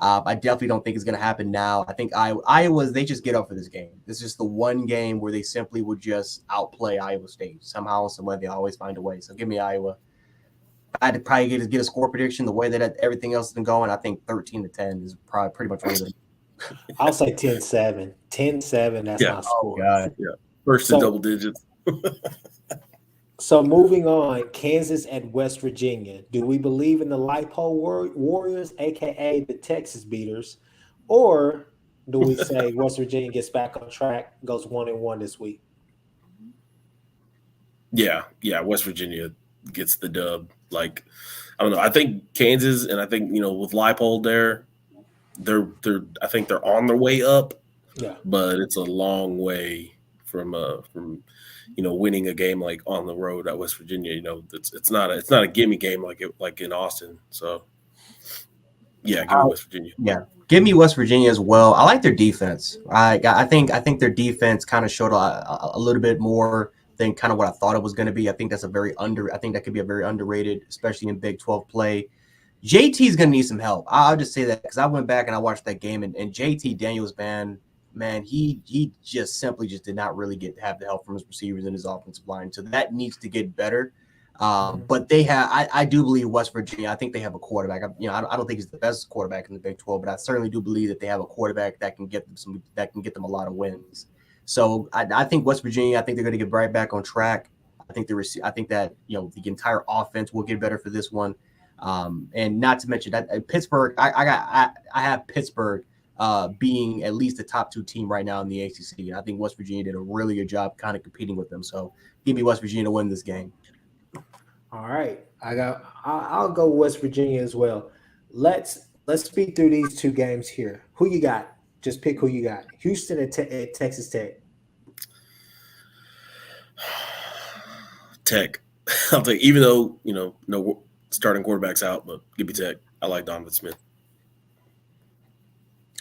I definitely don't think it's going to happen now. I think Iowa's they just get up for this game. This is just the one game where they simply would just outplay Iowa State somehow, some way. They always find a way. So give me Iowa. I had to probably get a score prediction the way that everything else has been going. I think 13-10 is probably pretty much what it is. I'll say 10-7. 10-7, that's my score. Oh, God. Yeah. First in double digits. So moving on, Kansas at West Virginia. Do we believe in the LiPo Warriors, a.k.a. the Texas Beaters, or do we say West Virginia gets back on track, goes 1-1 this week? Yeah, West Virginia gets the dub. Like, I don't know. I think Kansas, and I think with Leipold there, I think they're on their way up. Yeah, but it's a long way from winning a game like on the road at West Virginia. It's not a gimme game like in Austin. So yeah, give me West Virginia. Yeah, give me West Virginia as well. I like their defense. I think their defense kind of showed a little bit more than kind of what I thought it was going to be. I think I think that could be a very underrated, especially in Big 12 play. JT is going to need some help. I'll just say that because I went back and I watched that game, and JT Daniels, man, he just simply did not really have the help from his receivers and his offensive line. So that needs to get better. But they have, I do believe West Virginia, I think they have a quarterback. I don't think he's the best quarterback in the Big 12, but I certainly do believe that they have a quarterback that can get them a lot of wins. So I think West Virginia, I think they're going to get right back on track. I think that the entire offense will get better for this one. And not to mention that Pittsburgh, I have Pittsburgh being at least the top 2 team right now in the ACC. And I think West Virginia did a really good job kind of competing with them. So give me West Virginia to win this game. All right. I'll go West Virginia as well. Let's speed through these 2 games here. Who you got? Just pick who you got. Houston at Texas Tech. Tech. I'll take, even though no starting quarterbacks out, but give me Tech. I like Donovan Smith.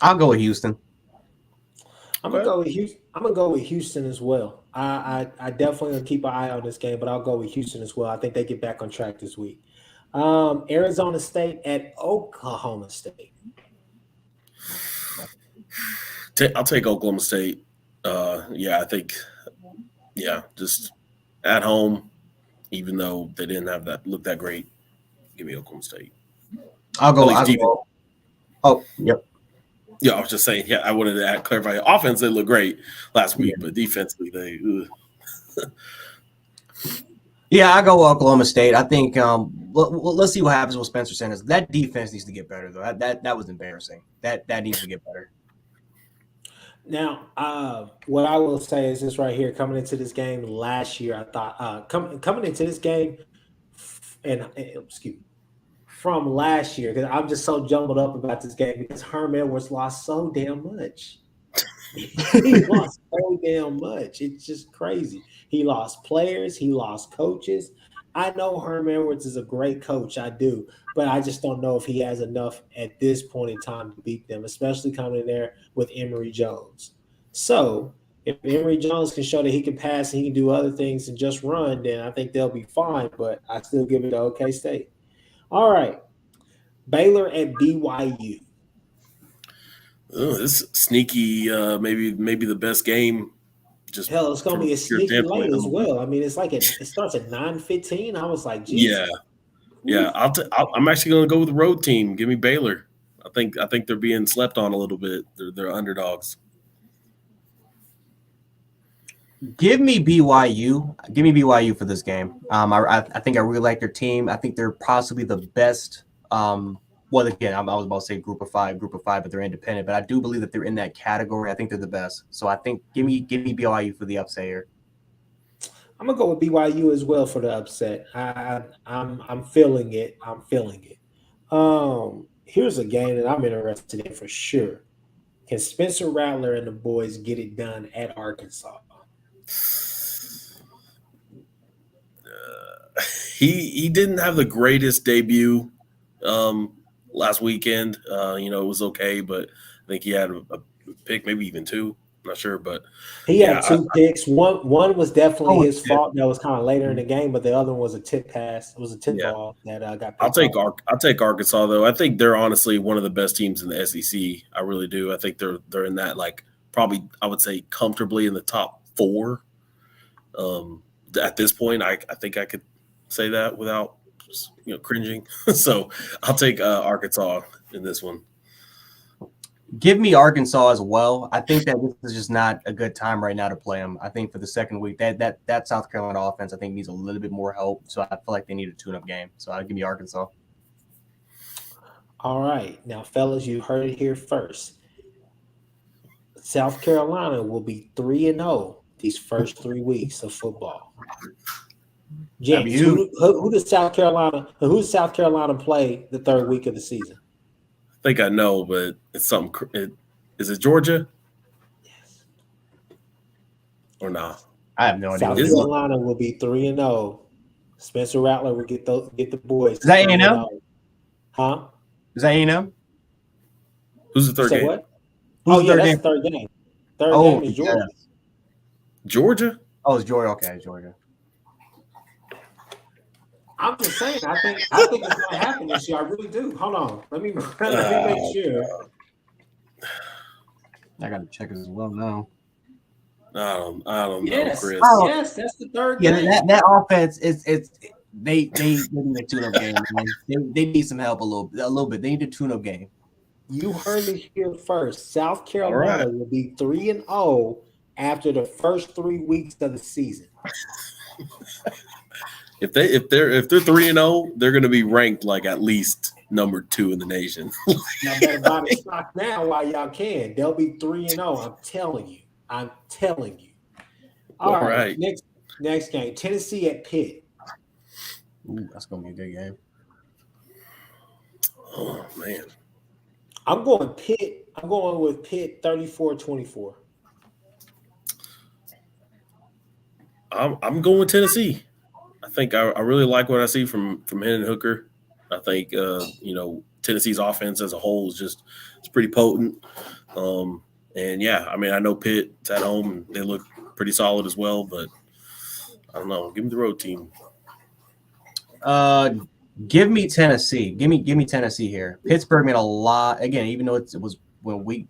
I'll go with Houston. I'm gonna go with Houston as well. I definitely gonna keep an eye on this game, but I'll go with Houston as well. I think they get back on track this week. Arizona State at Oklahoma State. I'll take Oklahoma State. I think, just at home, even though they didn't have look that great. Give me Oklahoma State. I'll go. Oh, yep. Yeah, I was just saying. Yeah, I wanted to clarify. Offense, they look great last week, but defensively, they. Yeah, I go with Oklahoma State. I think let's see what happens with Spencer Sanders. That defense needs to get better, though. That was embarrassing. That needs to get better. Now, what I will say is this right here. Coming into this game last year, I thought coming into this game, from last year, because I'm just so jumbled up about this game because Herm Edwards lost so damn much. He lost so damn much. It's just crazy. He lost players. He lost coaches. I know Herm Edwards is a great coach. I do. But I just don't know if he has enough at this point in time to beat them, especially coming in there with Emory Jones. So if Emory Jones can show that he can pass and he can do other things and just run, then I think they'll be fine. But I still give it to OK State. All right. Baylor at BYU. Oh, this is sneaky, maybe the best game. Just hell, it's gonna be a sneaky late as well. I mean, it's like it starts at 9:15. I was like, Jesus. Yeah. I'm actually going to go with the road team. Give me Baylor. I think they're being slept on a little bit. They're underdogs. Give me BYU. Give me BYU for this game. I think I really like their team. I think they're possibly the best. Well, again, I was about to say group of five, but they're independent. But I do believe that they're in that category. I think they're the best. So I think give me BYU for the upset here. I'm gonna go with BYU as well for the upset. I'm feeling it. I'm feeling it. Here's a game that I'm interested in for sure. Can Spencer Rattler and the boys get it done at Arkansas? He didn't have the greatest debut last weekend. It was okay, but I think he had a pick, maybe even two. I'm not sure, but He had two picks. One was definitely his yeah. fault. That was kind of later in the game, but the other one was a tip pass. It was a tip ball that got. I'll take Arkansas though. I think they're honestly one of the best teams in the SEC. I really do. I think they're in that probably I would say comfortably in the top 4. At this point, I think I could say that without cringing. So I'll take Arkansas in this one. Give me Arkansas as well. I think that this is just not a good time right now to play them. I think for the second week, that South Carolina offense, I think needs a little bit more help. So I feel like they need a tune-up game. So I'll give me Arkansas. All right, now fellas, you heard it here first. South Carolina will be 3-0 these first 3 weeks of football. James, who does South Carolina play the third week of the season? I think I know, but it's something. Is it Georgia? Yes. Or not? I have no idea. South Carolina will be 3-0. Spencer Rattler will get the boys. Is that A&M? Huh? Is that A&M? Who's the third game? What? That's the third game. Third game is Georgia. Yeah. Georgia? Oh, it's Georgia. Okay, Georgia. I'm just saying. I think it's going to happen this year. I really do. Hold on. Let me make sure. I got to check it as well now. I don't know, Chris. Yes, that's the third game. Yeah, that offense is they need a tune-up game. Man. They need some help a little bit. They need a tune-up game. You heard it here first. South Carolina will be 3-0 after the first 3 weeks of the season. If they're 3-0, they're going to be ranked at least number 2 in the nation. Y'all better buy the stock now while y'all can. They'll be 3-0. I'm telling you. All right. Next game. Tennessee at Pitt. Ooh, that's gonna be a good game. Oh man. I'm going Pitt. I'm going with Pitt 34-24. I'm going with Tennessee. I think I really like what I see from Hendon Hooker. I think Tennessee's offense as a whole is it's pretty potent. And yeah, I mean I know Pitt's at home and they look pretty solid as well, but I don't know. Give me the road team. Give me Tennessee. Give me Tennessee here. Pittsburgh made a lot again, even though it was when week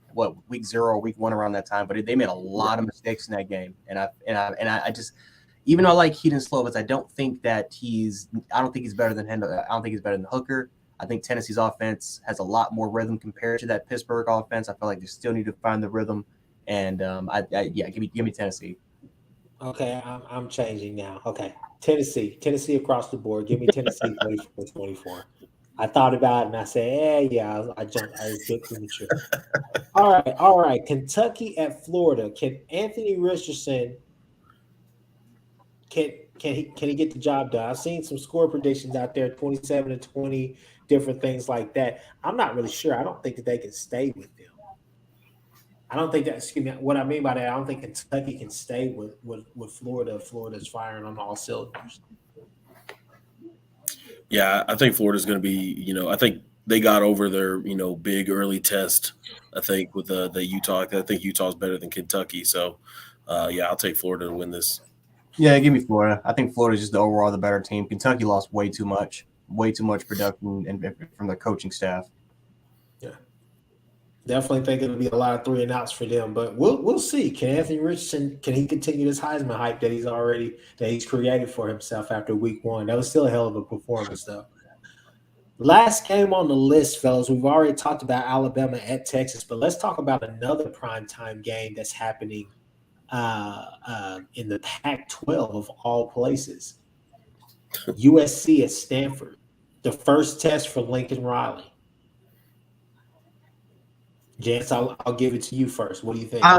0 or week 1 around that time, but they made a lot of mistakes in that game. And I just, even though I like Keaton Slovis, I don't think he's better than Hendon. I don't think he's better than Hooker. I think Tennessee's offense has a lot more rhythm compared to that Pittsburgh offense. I feel like they still need to find the rhythm. And give me Tennessee. Okay, I'm changing now. Okay, Tennessee across the board. Give me Tennessee 24. I thought about it and I said, I jumped. I was a bit premature. All right. Kentucky at Florida. Can Anthony Richardson? Can he get the job done? I've seen some score predictions out there, 27-20, different things like that. I'm not really sure. I don't think that they can stay with them. I don't think that. Excuse me. What I mean by that, I don't think Kentucky can stay with Florida. Florida's firing on all cylinders. Yeah, I think Florida's going to be. I think they got over their big early test. I think with the Utah. I think Utah's better than Kentucky. So, I'll take Florida to win this. Yeah, give me Florida. I think Florida's just overall the better team. Kentucky lost way too much production and from the coaching staff. Yeah. Definitely think it'll be a lot of 3 and outs for them, but we'll see. Can Anthony Richardson continue this Heisman hype that he's created for himself after week 1? That was still a hell of a performance, though. Last game on the list, fellas. We've already talked about Alabama at Texas, but let's talk about another primetime game that's happening in the Pac-12 of all places. USC at Stanford. The first test for Lincoln Riley. Jance, I'll give it to you first. What do you think? I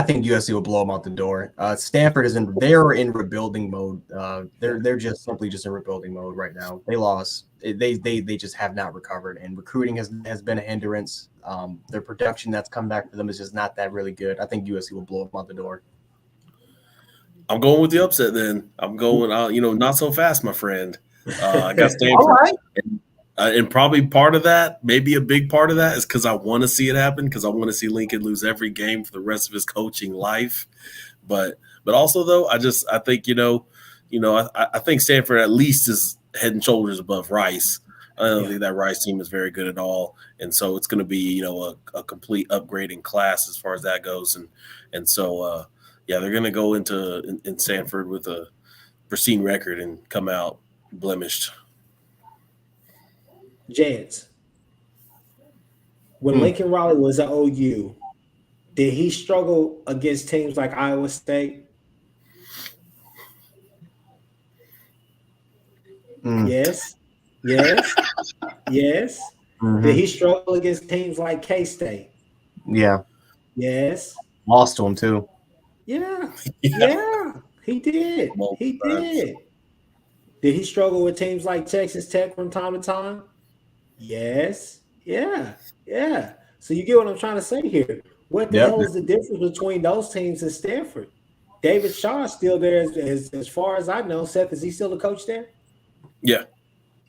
think USC will blow them out the door. Stanford they're in rebuilding mode. They're just simply in rebuilding mode right now. They lost. They just have not recovered, and recruiting has been a hindrance. Their production that's come back for them is just not that really good. I think USC will blow them out the door. I'm going with the upset then. I'm going, not so fast, my friend. I got Stanford. All right. And probably part of that, maybe a big part of that, is because I want to see it happen, because I want to see Lincoln lose every game for the rest of his coaching life. But also, though, I think, I think Stanford at least is head and shoulders above Rice. I don't think that Rice team is very good at all. And so it's going to be, a complete upgrade in class as far as that goes. And so, they're going to go in Stanford with a pristine record and come out blemished. Jance, when Lincoln Riley was at OU, did he struggle against teams like Iowa State? Yes. Mm-hmm. Did he struggle against teams like K-State? Yeah. Yes. Lost to him too. Yeah. He did. He did. Did he struggle with teams like Texas Tech from time to time? Yes. Yeah. So you get what I'm trying to say here. What the hell is the difference between those teams and Stanford? David Shaw is still there as far as I know. Seth, is he still the coach there? Yeah.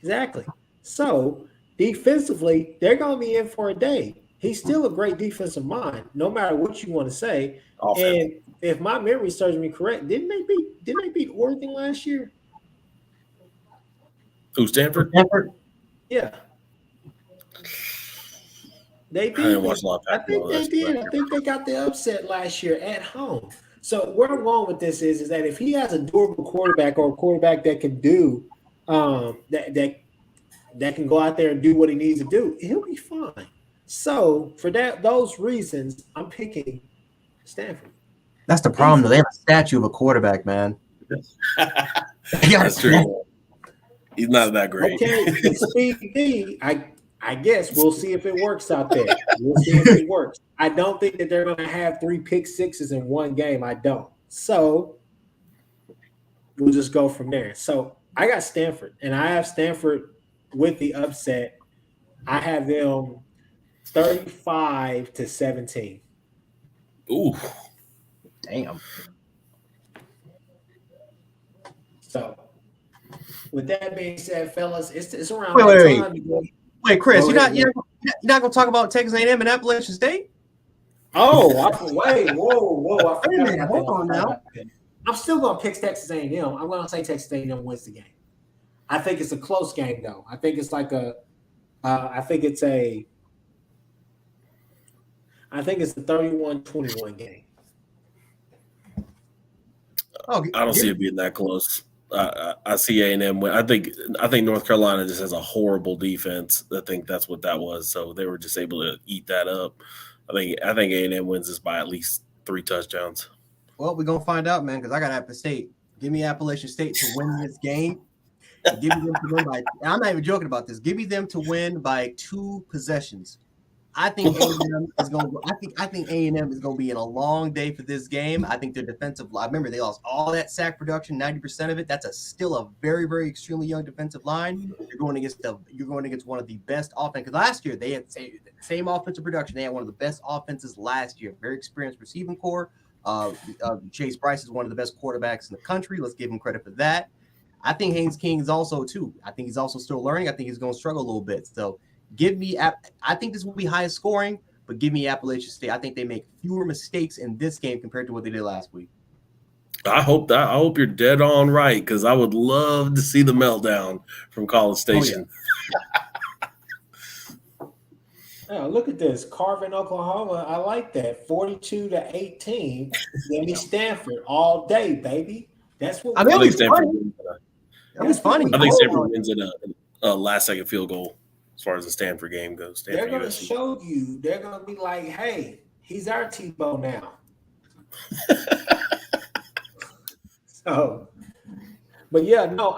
Exactly. So defensively, they're going to be in for a day. He's still a great defensive mind, no matter what you want to say. And if my memory serves me correct, didn't they beat Oregon last year? Who, Stanford? Yeah. They did. I think they did. I think they got the upset last year at home. So where I'm going with this is that if he has a durable quarterback, or a quarterback that can do that can go out there and do what he needs to do, he'll be fine. So for those reasons, I'm picking Stanford. That's the problem, though. They have a statue of a quarterback, man. That's true. He's not that great. Okay, Speed D, I guess we'll see if it works out there. We'll see if it works. I don't think that they're going to have 3 pick sixes in one game. I don't. So we'll just go from there. So I got Stanford, and I have Stanford with the upset. I have them 35-17. Ooh. Damn. So with that being said, fellas, it's around time to go. Wait, Chris, you're not gonna talk about Texas A&M and Appalachian State? Oh, whoa! I forgot. Hold on now. I'm still gonna pick Texas A&M. I'm gonna say Texas A&M wins the game. I think it's a close game, though. I think it's like I think it's a 31-21 game. I don't see it being that close. I see A&M win. I think North Carolina just has a horrible defense. I think that's what that was. So they were just able to eat that up. I think A&M wins this by at least 3 touchdowns. Well, we're gonna find out, man, because I got Appalachian State. Give me Appalachian State to win this game. Give me them to win by. I'm not even joking about this. Give me them to win by 2 possessions. I think A&M is going. I think A&M is going to be in a long day for this game. I think their defensive line. Remember, they lost all that sack production, 90% of it. That's still a very, very extremely young defensive line. You're going against one of the best offense. Because last year they had same offensive production. They had one of the best offenses last year. Very experienced receiving core. Chase Bryce is one of the best quarterbacks in the country. Let's give him credit for that. I think Haynes King is also too. I think he's also still learning. I think he's going to struggle a little bit. So. Give me. I think this will be highest scoring, but give me Appalachian State. I think they make fewer mistakes in this game compared to what they did last week. I hope you're dead on right, because I would love to see the meltdown from College Station. Oh, look at this. Carvin, Oklahoma. I like that. 42-18. Give me Stanford all day, baby. That's what I think Stanford wins. That was funny. I think Stanford wins in a last-second field goal. As far as the Stanford game goes, they're going to show you. They're going to be like, "Hey, he's our Tebow now." So, but yeah, no,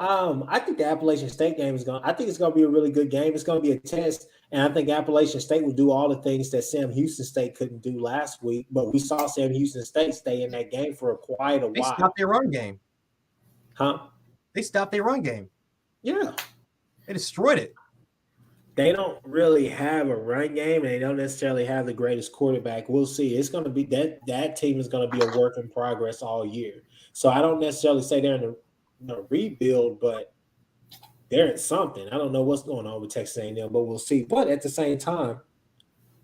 I think the Appalachian State game is I think it's gonna be a really good game. It's gonna be a test, and I think Appalachian State will do all the things that Sam Houston State couldn't do last week. But we saw Sam Houston State stay in that game for quite a while. They stopped their run game. Huh? They stopped their run game. Yeah. They destroyed it. They don't really have a run game, and they don't necessarily have the greatest quarterback. We'll see. It's going to be that team is going to be a work in progress all year. So I don't necessarily say they're in a rebuild, but they're in something. I don't know what's going on with Texas A&M, but we'll see. But at the same time,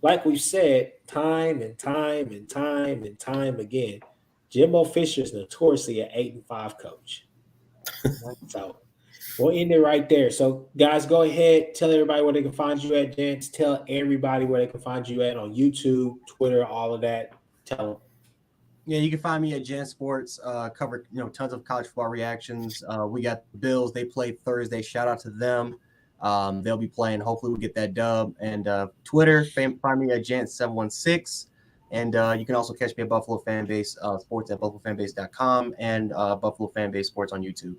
like we've said, time and time and time and time again, Jimbo Fisher is notoriously an 8-5 coach. So we'll end it right there. So, guys, go ahead. Tell everybody where they can find you at, Gents. Tell everybody where they can find you at on YouTube, Twitter, all of that. Tell them. Yeah, you can find me at Gen Sports. Cover tons of college football reactions. We got the Bills. They played Thursday. Shout out to them. They'll be playing. Hopefully, we get that dub. And Twitter, find me at Gent716. And you can also catch me at Buffalo Fanbase Sports at buffalofanbase.com and Buffalo Fanbase Sports on YouTube.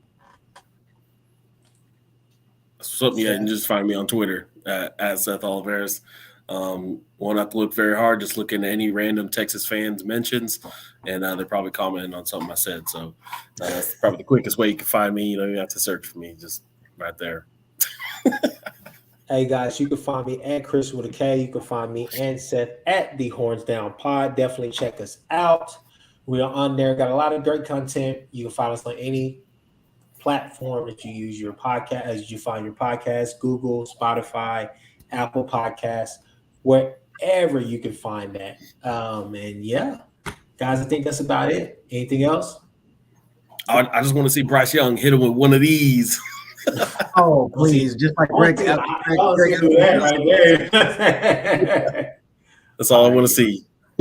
Something, yeah, and just find me on Twitter at Seth Oliveras. Won't have to look very hard. Just look into any random Texas fans mentions, and they're probably commenting on something I said. So that's probably the quickest way you can find me. You don't even have to search for me, just right there. Hey guys, you can find me at Kchris with a K. You can find me and Seth at the Horns Down Pod. Definitely check us out. We are on there. Got a lot of great content. You can find us on any platform that you use your podcast, as you find your podcast, Google, Spotify, Apple Podcasts, wherever you can find that. And yeah, guys, I think that's about it. Anything else? I just want to see Bryce Young hit him with one of these. Oh, please. Just like Greg. Greg right there. That's all I want to see.